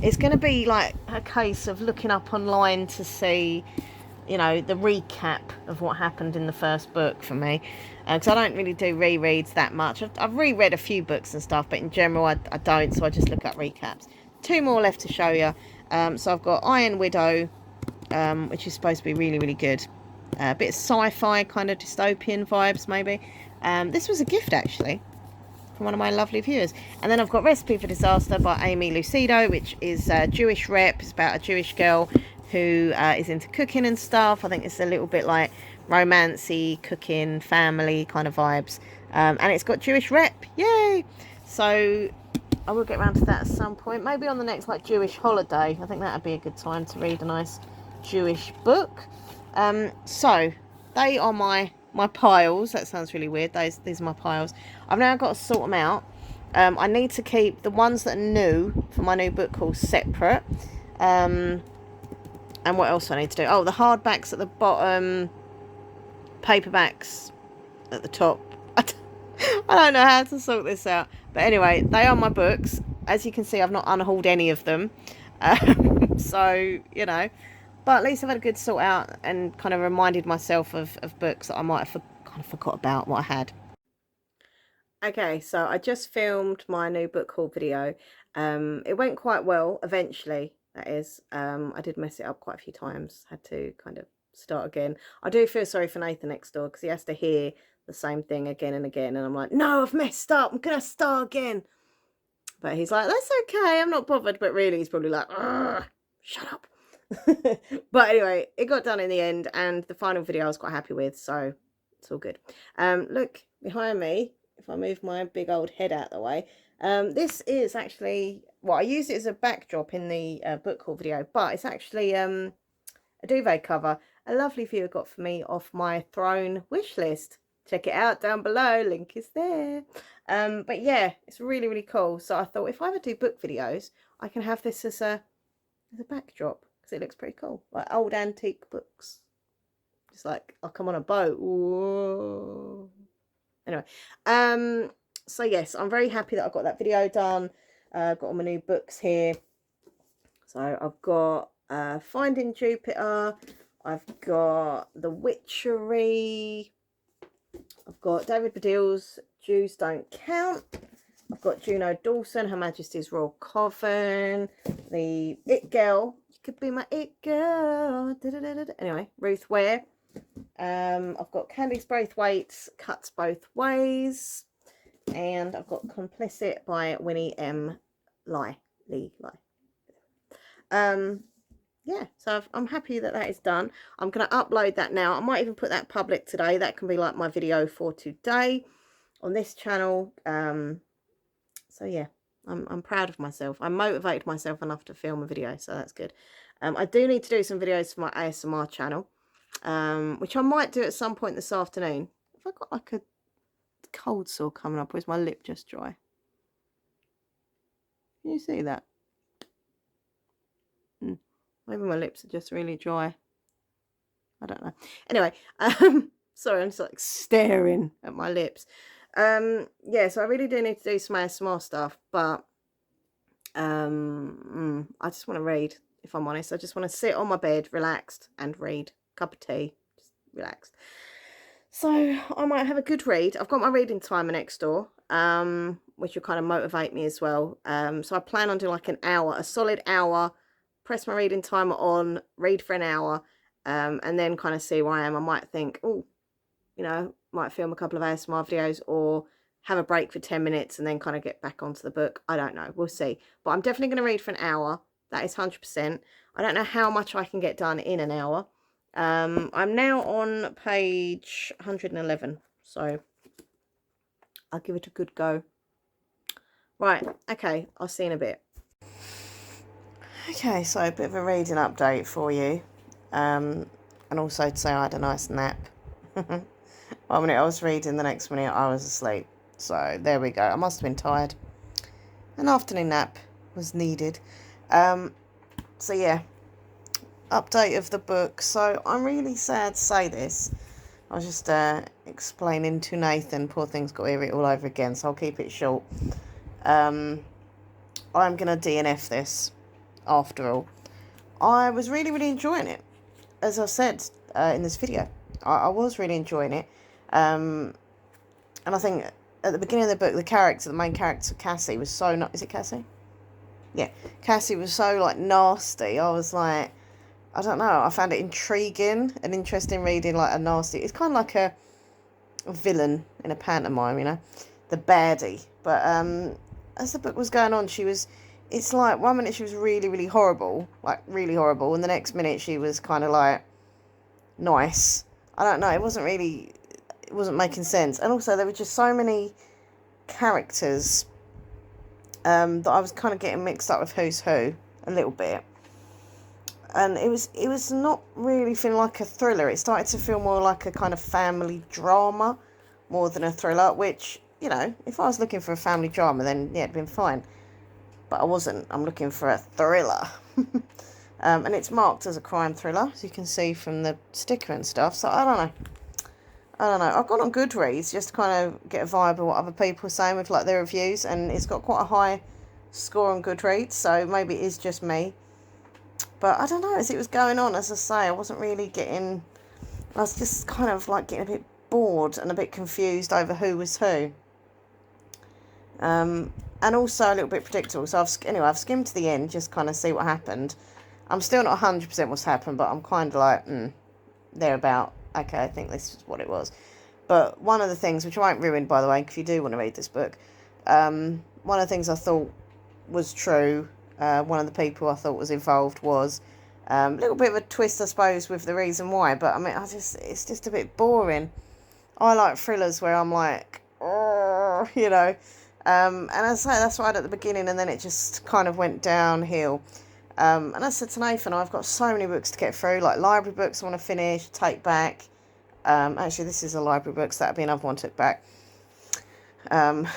it's going to be like a case of looking up online to see, you know, the recap of what happened in the first book for me, because I don't really do rereads that much. I've reread a few books and stuff, but in general I don't, so I just look up recaps. 2 more left to show you. So I've got Iron Widow, which is supposed to be really, really good. A bit of sci-fi, kind of dystopian vibes maybe. This was a gift actually from one of my lovely viewers. And then I've got Recipe for Disaster by Amy Lucido, which is a Jewish rep. It's about a Jewish girl who is into cooking and stuff. I think it's a little bit like romancy, cooking, family kind of vibes. And it's got Jewish rep. Yay! So I will get around to that at some point. Maybe on the next like Jewish holiday. I think that would be a good time to read a nice Jewish book. So they are my piles. That sounds really weird. These are my piles. I've now got to sort them out. I need to keep the ones that are new for my new book haul separate. And what else do I need to do? Oh, the hardbacks at the bottom, paperbacks at the top. I don't know how to sort this out. But anyway, they are my books. As you can see, I've not unhauled any of them. So, you know. But at least I've had a good sort out and kind of reminded myself of books that I might have kind of forgot about what I had. Okay, so I just filmed my new book haul video. It went quite well eventually, that is. I did mess it up quite a few times. Had to kind of start again. I do feel sorry for Nathan next door because he has to hear the same thing again and again. And I'm like, no, I've messed up. I'm going to start again. But he's like, that's okay. I'm not bothered. But really, he's probably like, shut up. But anyway, it got done in the end. And the final video I was quite happy with. So it's all good. Look behind me. If I move my big old head out of the way. This is actually, well, I used it as a backdrop in the book haul video. But it's actually a duvet cover. A lovely viewer got for me off my Throne wish list. Check it out down below, link is there. But yeah, it's really, really cool. So I thought if I ever do book videos, I can have this as a backdrop because it looks pretty cool. Like old antique books. Just like I'll come on a boat. Whoa. Anyway, so yes, I'm very happy that I got that video done. Got all my new books here. So I've got Finding Jupiter. I've got The Witchery. I've got David Baddiel's Jews Don't Count. I've got Juno Dawson, Her Majesty's Royal Coven. The It Girl. You could be my It Girl. Anyway, Ruth Ware. I've got Candice Braithwaite's Cuts Both Ways. And I've got Complicit by Winnie M. Lee. Yeah, so I'm happy that that is done. I'm going to upload that now. I might even put that public today. That can be like my video for today on this channel. So yeah, I'm proud of myself. I motivated myself enough to film a video, so that's good. I do need to do some videos for my ASMR channel, which I might do at some point this afternoon. Have I got like a cold sore coming up, or is my lip just dry? Can you see that? Maybe my lips are just really dry. I don't know. Anyway, sorry, I'm just like staring at my lips. Yeah, so I really do need to do some ASMR stuff, but I just want to read, if I'm honest. I just want to sit on my bed, relaxed, and read. Cup of tea, just relaxed. So I might have a good read. I've got my reading timer next door, which will kind of motivate me as well. So I plan on doing like an hour, a solid hour. Press my reading timer on, read for an hour, and then kind of see where I am. I might think, oh, you know, might film a couple of ASMR videos or have a break for 10 minutes and then kind of get back onto the book. I don't know. We'll see. But I'm definitely going to read for an hour That is 100%. I don't know how much I can get done in an hour. I'm now on page 111, so I'll give it a good go. Right, okay, I'll see you in a bit. Okay, so a bit of a reading update for you. And also to say I had a nice nap. 1 minute I was reading, the next minute I was asleep. So there we go. I must have been tired. An afternoon nap was needed. So yeah, update of the book. So I'm really sad to say this. I was just explaining to Nathan. Poor thing's got to hear it all over again, so I'll keep it short. I'm going to DNF this, after all. I was really, really enjoying it. As I said in this video, I was really enjoying it. And I think at the beginning of the book, the main character, Cassie, was so... Is it Cassie? Yeah. Cassie was so, like, nasty. I was like... I don't know. I found it intriguing and interesting reading, like, a nasty... It's kind of like a villain in a pantomime, you know? The baddie. But as the book was going on, she was... It's like, 1 minute she was really, really horrible. Like, really horrible. And the next minute she was kind of, like, nice. I don't know. It wasn't making sense. And also, there were just so many characters that I was kind of getting mixed up with who's who a little bit. And it was not really feeling like a thriller. It started to feel more like a kind of family drama more than a thriller, which, you know, if I was looking for a family drama, then, yeah, it'd been fine. But I wasn't. I'm looking for a thriller. And it's marked as a crime thriller, as you can see from the sticker and stuff. So, I don't know. I've gone on Goodreads just to kind of get a vibe of what other people are saying with, like, their reviews. And it's got quite a high score on Goodreads, so maybe it is just me. But I don't know, as it was going on, as I say, I wasn't really getting... I was just kind of, like, getting a bit bored and a bit confused over who was who. And also a little bit predictable. So, I've skimmed to the end, just kind of see what happened. I'm still not 100% what's happened, but I'm kind of like, thereabout. Okay, I think this is what it was. But one of the things, which I won't ruin, by the way, if you do want to read this book, one of the things I thought was true, one of the people I thought was involved was a little bit of a twist, I suppose, with the reason why. But, I mean, it's just a bit boring. I like thrillers where I'm like, oh, you know. And as I say, that's what I had at the beginning, and then it just kind of went downhill. And I said to Nathan, I've got so many books to get through, like library books I want to finish, take back. Actually, this is a library book, so that'd be another one to take back. And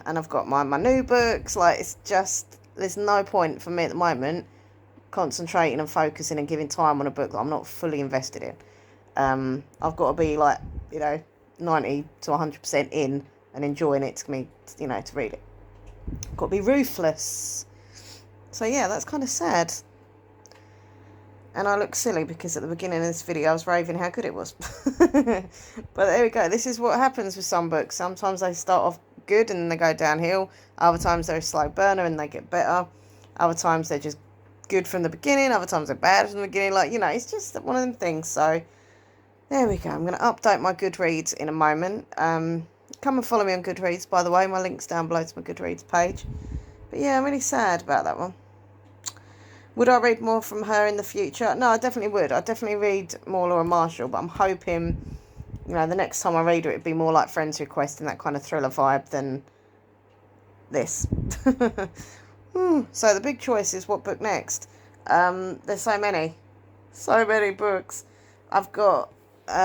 I've got my new books. Like, it's just, there's no point for me at the moment concentrating and focusing and giving time on a book that I'm not fully invested in. I've got to be, like, you know, 90 to 100% in and enjoying it to me, you know, to read it. I've got to be ruthless. So, yeah, that's kind of sad. And I look silly because at the beginning of this video I was raving how good it was. But there we go. This is what happens with some books. Sometimes they start off good and then they go downhill. Other times they're a slow burner and they get better. Other times they're just good from the beginning. Other times they're bad from the beginning. Like, you know, it's just one of them things. So, there we go. I'm going to update my Goodreads in a moment. Come and follow me on Goodreads, by the way. My link's down below to my Goodreads page. But yeah, I'm really sad about that one. Would I read more from her in the future? No, I definitely would. I'd definitely read more Laura Marshall, but I'm hoping, you know, the next time I read her, it'd be more like Friends Request and that kind of thriller vibe than this. So the big choice is what book next. There's so many books. I've got,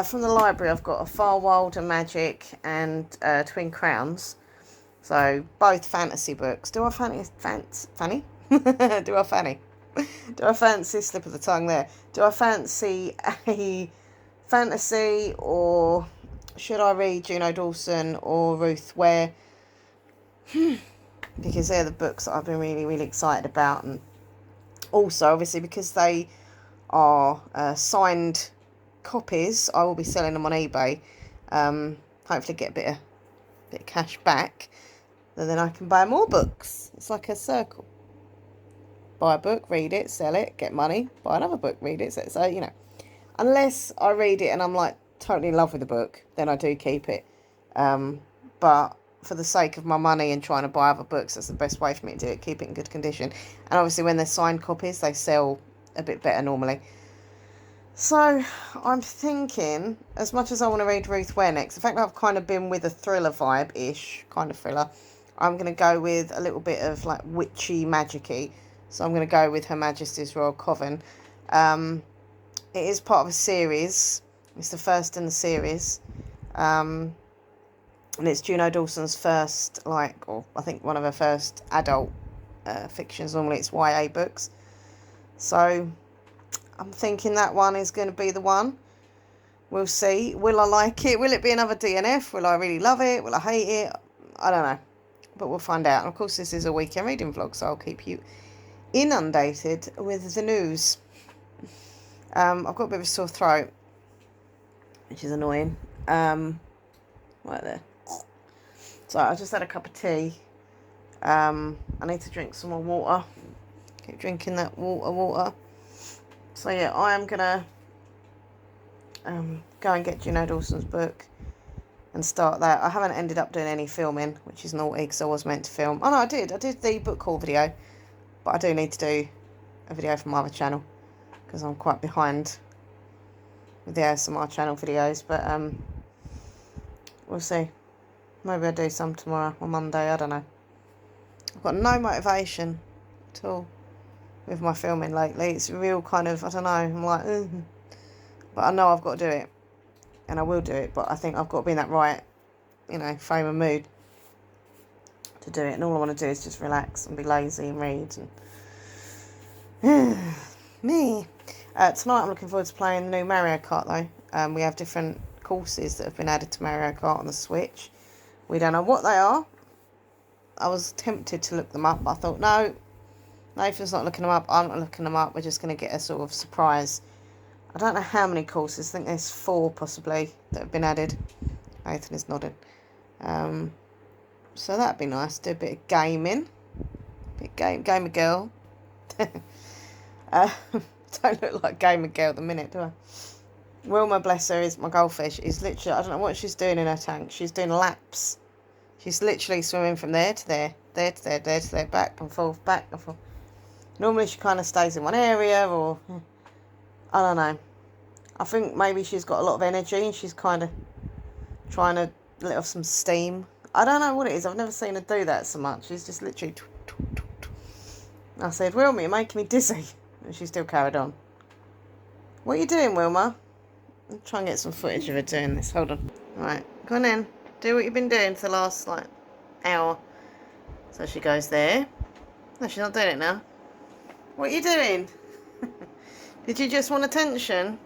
from the library, I've got A Far Wilder Magic and Twin Crowns. So, both fantasy books. Do I fancy, slip of the tongue there, do I fancy a fantasy, or should I read Juno Dawson or Ruth Ware? Because they're the books that I've been really, really excited about. And also, obviously, because they are signed copies, I will be selling them on eBay. Hopefully get a bit of cash back, and then I can buy more books. It's like a circle. Buy a book, read it, sell it, get money, buy another book, read it. So, you know, unless I read it and I'm, like, totally in love with the book, then I do keep it. But for the sake of my money and trying to buy other books. That's the best way for me to do it, keep it in good condition. And obviously when they're signed copies, they sell a bit better normally. So I'm thinking, as much as I want to read Ruth Ware next, the fact that I've kind of been with a thriller vibe-ish, kind of thriller, I'm going to go with a little bit of like witchy, magic-y. So I'm going to go with Her Majesty's Royal Coven. It is part of a series. It's the first in the series. And it's Juno Dawson's first, or I think one of her first adult fictions. Normally it's YA books. So I'm thinking that one is going to be the one. We'll see. Will I like it? Will it be another DNF? Will I really love it? Will I hate it? I don't know. But we'll find out. And of course, this is a weekend reading vlog, so I'll keep you inundated with the news. I've got a bit of a sore throat, which is annoying. Right there. So I just had a cup of tea. I need to drink some more water. Keep drinking that water. So yeah, I am gonna go and get Juno Dawson's book and start that. I haven't ended up doing any filming, which is naughty because I was meant to film. Oh no, I did the book haul video, but I do need to do a video for my other channel because I'm quite behind with the ASMR channel videos. But we'll see. Maybe I'll do some tomorrow or Monday. I don't know. I've got no motivation at all with my filming lately. It's real kind of, I don't know, I'm like, but I know I've got to do it, and I will do it, but I think I've got to be in that right, frame of mood to do it, and all I want to do is just relax and be lazy and read, and me. Tonight I'm looking forward to playing the new Mario Kart though. We have different courses that have been added to Mario Kart on the Switch. We don't know what they are. I was tempted to look them up, but I thought, no, Nathan's not looking them up, I'm not looking them up, we're just going to get a sort of surprise. I don't know how many courses, I think there's 4 possibly that have been added. Nathan is nodding. So that'd be nice, do a bit of gaming. Gamer girl. Don't look like gamer girl at the minute, do I? Wilma, bless her, is my goldfish, is literally, I don't know what she's doing in her tank. She's doing laps. She's literally swimming from there to there, there to there, there to there, back and forth, back and forth. Normally she kind of stays in one area, or I don't know. I think maybe she's got a lot of energy and she's kind of trying to let off some steam. I don't know what it is. I've never seen her do that so much. She's just literally... I said, Wilma, you're making me dizzy. And she still carried on. What are you doing, Wilma? I'll try and get some footage of her doing this. Hold on. Right, go on in. Do what you've been doing for the last, hour. So she goes there. No, she's not doing it now. What are you doing? Did you just want attention?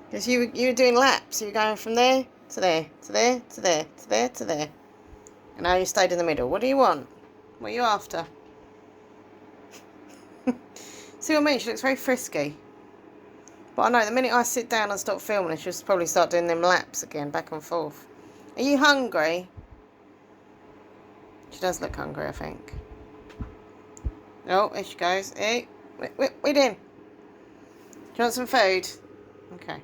Because you were doing laps. You were going from there to there, to there, to there, to there, to there. And now you stayed in the middle. What do you want? What are you after? See what I mean? She looks very frisky. But I know the minute I sit down and stop filming, she'll probably start doing them laps again, back and forth. Are you hungry? She does look hungry, I think. Oh, there she goes. Hey, wait in. Do you want some food? Okay.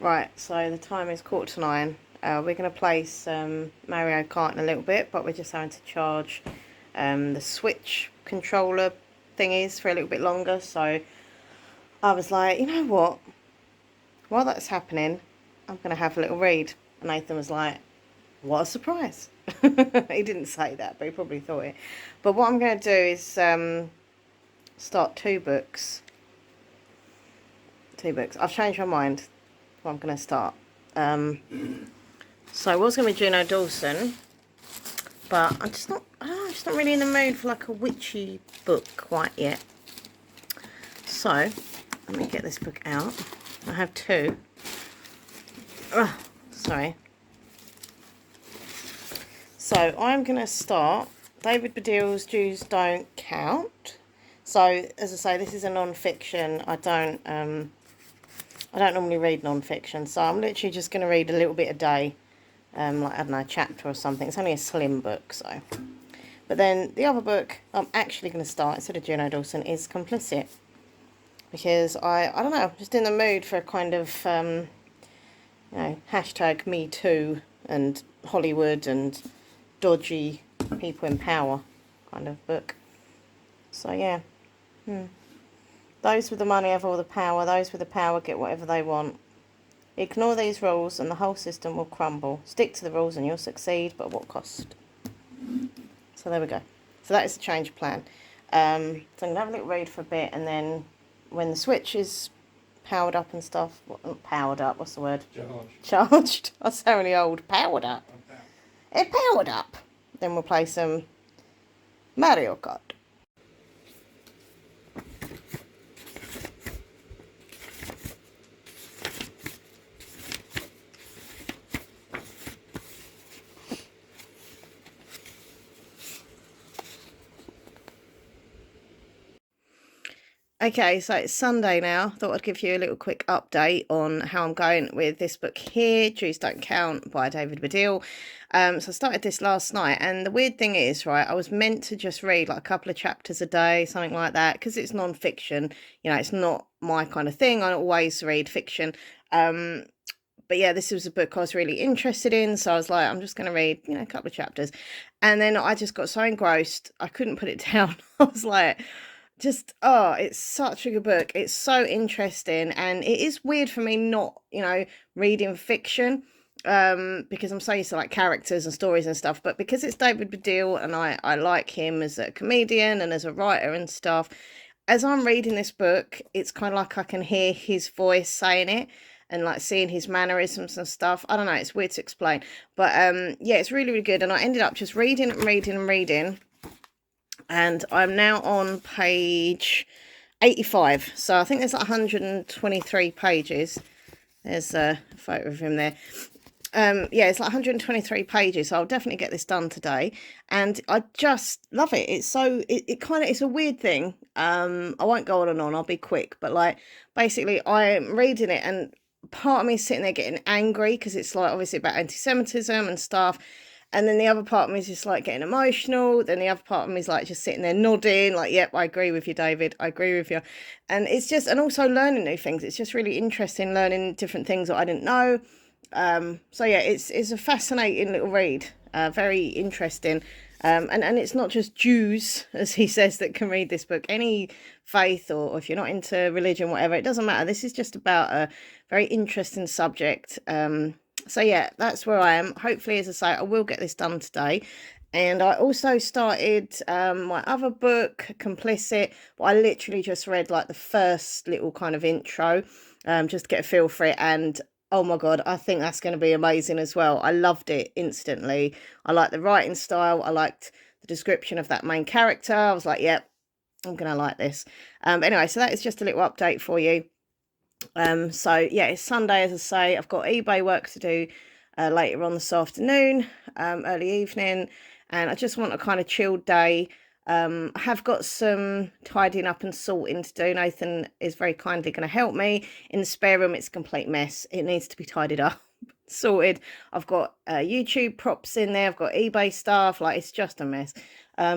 Right, so the time is 9:15. We're going to place Mario Kart in a little bit, but we're just having to charge the Switch controller thingies for a little bit longer. So I was like, you know what? While that's happening, I'm going to have a little read. And Nathan was like, what a surprise. He didn't say that, but he probably thought it. But what I'm going to do is start 2 books. 2 books. I've changed my mind. What I'm going to start. So I was going to be Juno Dawson, but I'm just not. I don't know. I'm just not really in the mood for like a witchy book quite yet. So let me get this book out. I have 2. Oh, sorry. So I'm going to start David Baddiel's Jews Don't Count. So as I say, this is a non-fiction. I don't normally read non-fiction, so I'm literally just going to read a little bit a day, like, I don't know, a chapter or something. It's only a slim book, so. But then the other book I'm actually going to start, instead of Juno Dawson, is Complicit. Because I don't know, I'm just in the mood for a kind of, hashtag me too and Hollywood and dodgy people in power kind of book. So yeah, those with the money have all the power. Those with the power get whatever they want. Ignore these rules and the whole system will crumble. Stick to the rules and you'll succeed, but at what cost? So there we go. So that is the change of plan. So I'm going to have a little read for a bit, and then when the switch is powered up and stuff, not powered up, what's the word? Charged. I sound really old. Powered up. It powered up. Then we'll play some Mario Kart. Okay, so it's Sunday now. Thought I'd give you a little quick update on how I'm going with this book here, Jews Don't Count by David Baddiel. So I started this last night, and the weird thing is, right, I was meant to just read like a couple of chapters a day, something like that, because it's non-fiction. You know, it's not my kind of thing. I always read fiction. But yeah, this was a book I was really interested in, so I was like, I'm just going to read, a couple of chapters. And then I just got so engrossed, I couldn't put it down. I was like, it's such a good book. It's so interesting, and it is weird for me not, reading fiction, because I'm so used to like characters and stories and stuff, but because it's David Baddiel and I like him as a comedian and as a writer and stuff, as I'm reading this book, it's kind of like I can hear his voice saying it and like seeing his mannerisms and stuff. I don't know, it's weird to explain, but yeah, it's really, really good. And I ended up just reading and reading and reading, and I'm now on page 85. So I think there's like 123 pages. There's a photo of him there. Yeah, it's like 123 pages, so I'll definitely get this done today. And I just love it. It's so, it kind of, it's a weird thing. I won't go on and on, I'll be quick. But like, basically, I'm reading it, and part of me is sitting there getting angry, because it's like obviously about anti-Semitism and stuff. And then the other part of me is just like getting emotional. Then the other part of me is like just sitting there nodding, like, yep, I agree with you, David. I agree with you. And it's just, and also learning new things. It's just really interesting learning different things that I didn't know. So yeah, it's a fascinating little read. Very interesting. And it's not just Jews, as he says, that can read this book. Any faith, or if you're not into religion, whatever, it doesn't matter. This is just about a very interesting subject. So yeah, that's where I am. Hopefully, as I say, I will get this done today. And I also started my other book, Complicit, but I literally just read like the first little kind of intro, just to get a feel for it. And oh my God, I think that's going to be amazing as well. I loved it instantly. I liked the writing style. I liked the description of that main character. I was like, yep, I'm going to like this. Anyway, so that is just a little update for you. So yeah, it's Sunday, as I say. I've got eBay work to do later on this afternoon, early evening, and I just want a kind of chilled day. I have got some tidying up and sorting to do. Nathan is very kindly going to help me. In the spare room, it's a complete mess. It needs to be tidied up, sorted. I've got YouTube props in there. I've got eBay stuff. Like, it's just a mess.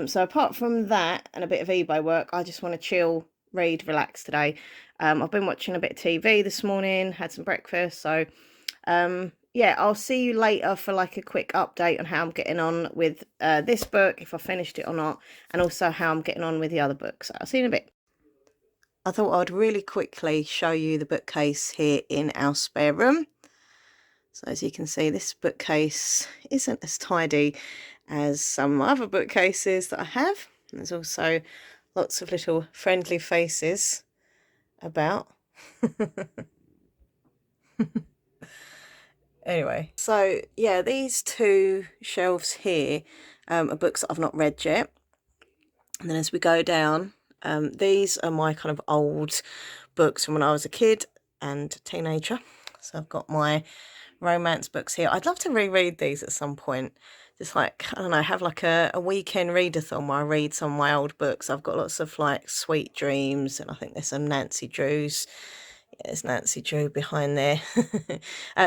So apart from that and a bit of eBay work, I just want to chill, read, relax today. I've been watching a bit of TV this morning, had some breakfast. So yeah, I'll see you later for like a quick update on how I'm getting on with this book, if I finished it or not, and also how I'm getting on with the other books. So I'll see you in a bit. I thought I'd really quickly show you the bookcase here in our spare room. So as you can see, this bookcase isn't as tidy as some other bookcases that I have. There's also lots of little friendly faces about. Anyway, so yeah, these two shelves here are books that I've not read yet. And then as we go down, these are my kind of old books from when I was a kid and teenager. So I've got my romance books here. I'd love to reread these at some point. Just like, I don't know, have like a weekend readathon where I read some of my old books. I've got lots of like Sweet Dreams, and I think there's some Nancy Drews. Yeah, there's Nancy Drew behind there.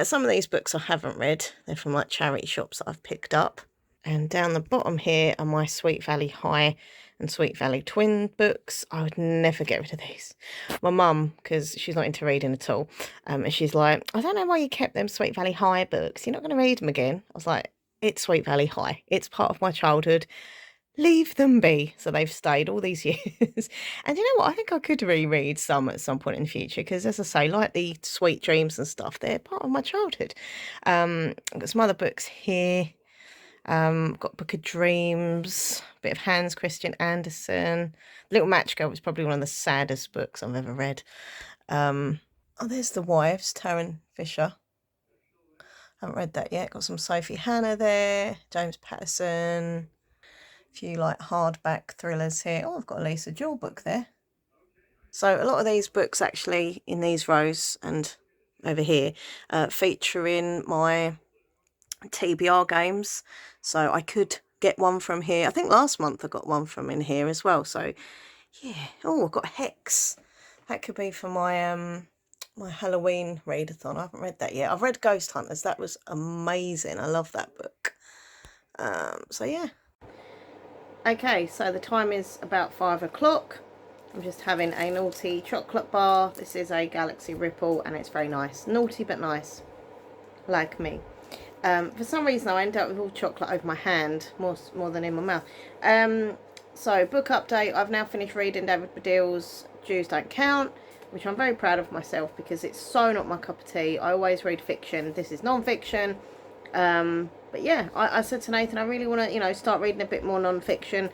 Some of these books I haven't read. They're from like charity shops that I've picked up. And down the bottom here are my Sweet Valley High and Sweet Valley Twin books. I would never get rid of these. My mum, because she's not into reading at all, and she's like, I don't know why you kept them Sweet Valley High books. You're not going to read them again. I was like, it's Sweet Valley High. It's part of my childhood. Leave them be. So they've stayed all these years. And you know what? I think I could reread some at some point in the future because, as I say, like the Sweet Dreams and stuff, they're part of my childhood. I've got some other books here. Got Book of Dreams, a bit of Hans Christian Andersen. Little Match Girl was probably one of the saddest books I've ever read. Oh, there's The Wives, Taryn Fisher. Haven't read that yet. Got some Sophie Hannah there, James Patterson. A few like hardback thrillers here. Oh, I've got a Lisa Jewell book there. So a lot of these books actually in these rows and over here featuring my TBR games. So I could get one from here. I think last month I got one from in here as well. So yeah. Oh, I've got Hex. That could be for my my Halloween readathon. I haven't read that yet. I've read Ghost Hunters. That was amazing. I love that book. So yeah. Okay, so the time is about 5 o'clock. I'm just having a naughty chocolate bar. This is a Galaxy Ripple and it's very nice. Naughty but nice. Like me. For some reason I end up with all chocolate over my hand, more than in my mouth. So book update, I've now finished reading David Baddiel's Jews Don't Count, which I'm very proud of myself because it's so not my cup of tea. I always read fiction. This is non-fiction. But yeah, I said to Nathan, I really want to, you know, start reading a bit more non-fiction.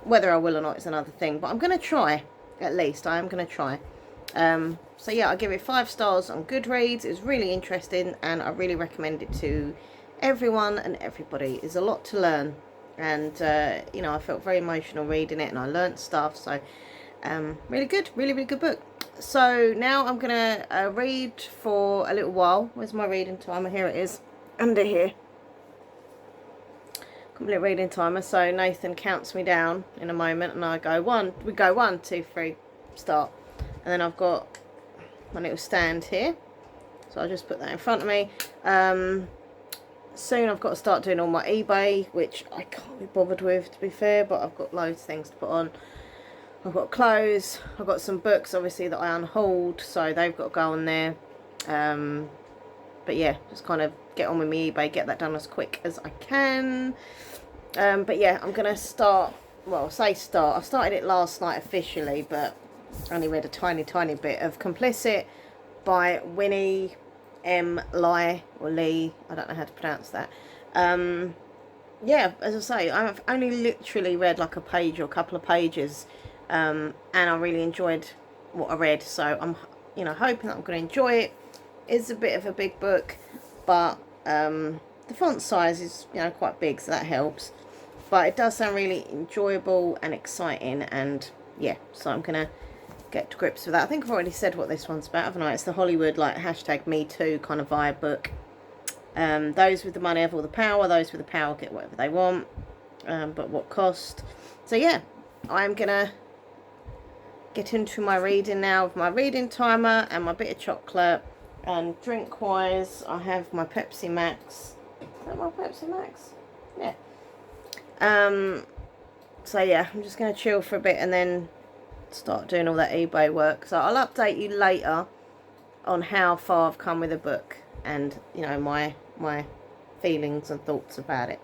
Whether I will or not is another thing, but I'm going to try, at least. I am going to try. So yeah, I'll give it 5 stars on Goodreads. It was really interesting and I really recommend it to everyone and everybody. There's a lot to learn. And, you know, I felt very emotional reading it and I learnt stuff. So, really good, really good book. So now I'm going to read for a little while. Where's my reading timer? Here it is. Under here. Complete reading timer. So Nathan counts me down in a moment and I go we go 1, 2, 3, start. And then I've got my little stand here. So I'll just put that in front of me. Soon I've got to start doing all my eBay, which I can't be bothered with, to be fair, but I've got loads of things to put on. I've got clothes, I've got some books obviously that I unhauled, so they've got to go on there. But yeah, just kind of get on with my eBay, get that done as quick as I can. But yeah, I'm going to start, well, I started it last night officially, but I only read a tiny bit of Complicit by Winnie M. Lee, or Lee, I don't know how to pronounce that. Yeah, as I say, I've only literally read like a page or a couple of pages, and I really enjoyed what I read, so I'm, you know, hoping that I'm going to enjoy it. It's a bit of a big book, but the font size is, you know, quite big, so that helps. But it does sound really enjoyable and exciting, and yeah, so I'm going to get to grips with that. I think I've already said what this one's about, haven't I? It's the Hollywood, like, #MeToo kind of vibe book. Those with the money have all the power. Those with the power get whatever they want. But what cost? So yeah, I'm going to get into my reading now with my reading timer and my bit of chocolate. And drink-wise, I have my Pepsi Max. Is that my Pepsi Max? Yeah. So yeah, I'm just going to chill for a bit and then start doing all that eBay work. So I'll update you later on how far I've come with the book and, you know, my feelings and thoughts about it.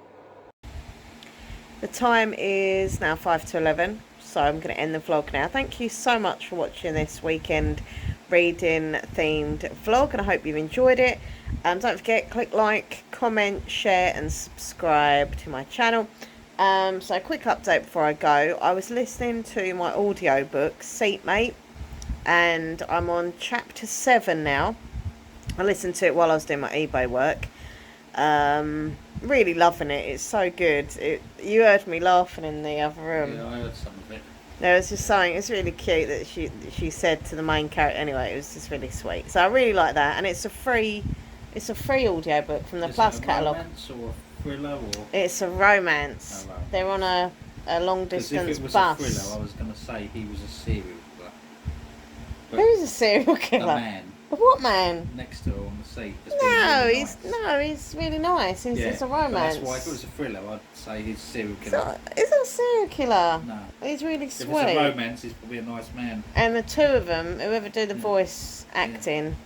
The time is now 5 to 11, so I'm going to end the vlog now. Thank you so much for watching this weekend reading themed vlog, and I hope you've enjoyed it. Don't forget, click like, comment, share and subscribe to my channel. So a quick update before I go. I was listening to my audio book, Seatmate, and I'm on chapter 7 now. I listened to it while I was doing my eBay work. Really loving it. It's so good. You heard me laughing in the other room. Yeah, I heard some of it. There was just something, it's really cute that she said to the main character. Anyway, it was just really sweet. So I really like that, and it's a free audio book from the Plus catalogue. Romance or thriller or? It's a romance. Oh, wow. They're on a long distance if it was bus. a thriller, I was going to say he was a serial killer. But Who's a serial killer? the man What man? next to her on the seat. He's really nice. It's a romance. That's why if it was a thriller, I'd say he's a serial killer. He's not a serial killer. No. He's really sweet. If it's a romance, he's probably a nice man. And the two of them, whoever do the voice acting,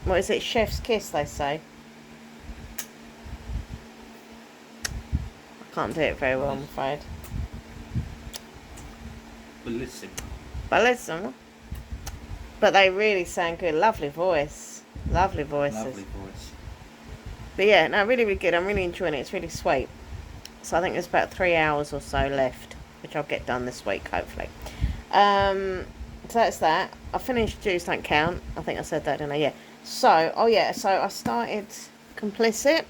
what is it, chef's kiss, they say. can't do it very well, I'm afraid. Bellissimo. Bellissimo. But they really sound good. Lovely voice. Lovely voices. Lovely voice. But yeah, no, really, really good. I'm really enjoying it. It's really sweet. So I think there's about 3 hours or so left, which I'll get done this week, hopefully. So that's that. I finished Jews Don't Count. I think I said that, didn't I? Yeah. So, so I started Complicit.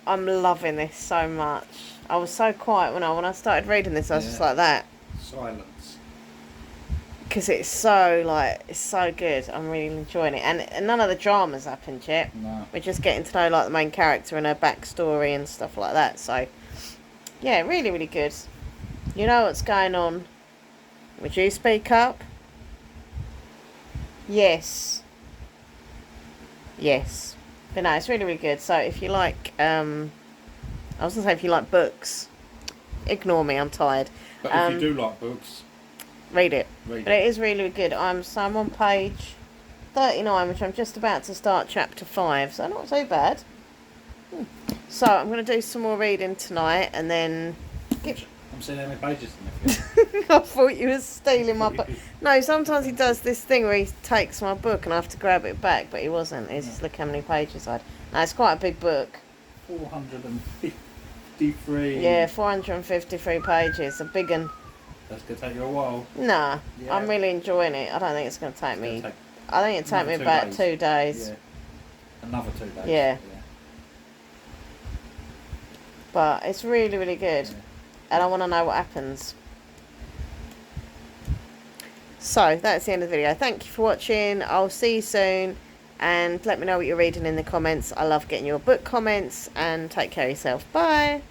I'm loving this so much. I was so quiet when I started reading this. I was just like that. Silence. Because it's so good. I'm really enjoying it. And none of the drama's happened yet. No. We're just getting to know, like, the main character and her backstory and stuff like that. So, yeah, really, really good. You know what's going on. Would you speak up? Yes. Yes. But no, it's really, really good. So if you like, I was going to say if you like books, ignore me, I'm tired. But if you do like books, read it. Read But it is really, really good. I'm on page 39, which I'm just about to start chapter 5, so not so bad. So I'm going to do some more reading tonight, and then... I'm seeing how many pages in there. I thought you were stealing my book. No, sometimes he does this thing where he takes my book and I have to grab it back, but he wasn't. He's just look how many pages I had. No, it's quite a big book. 453. Yeah, 453 pages. A big one. That's going to take you a while. Nah, Yeah. I'm really enjoying it. I don't think it's going to take me... I think it'll take me Another about 2 days. 2 days. Yeah. Another 2 days. Yeah. But it's really, really good. Yeah. And I want to know what happens. So, that's the end of the video. Thank you for watching. I'll see you soon. And let me know what you're reading in the comments. I love getting your book comments. And take care of yourself. Bye.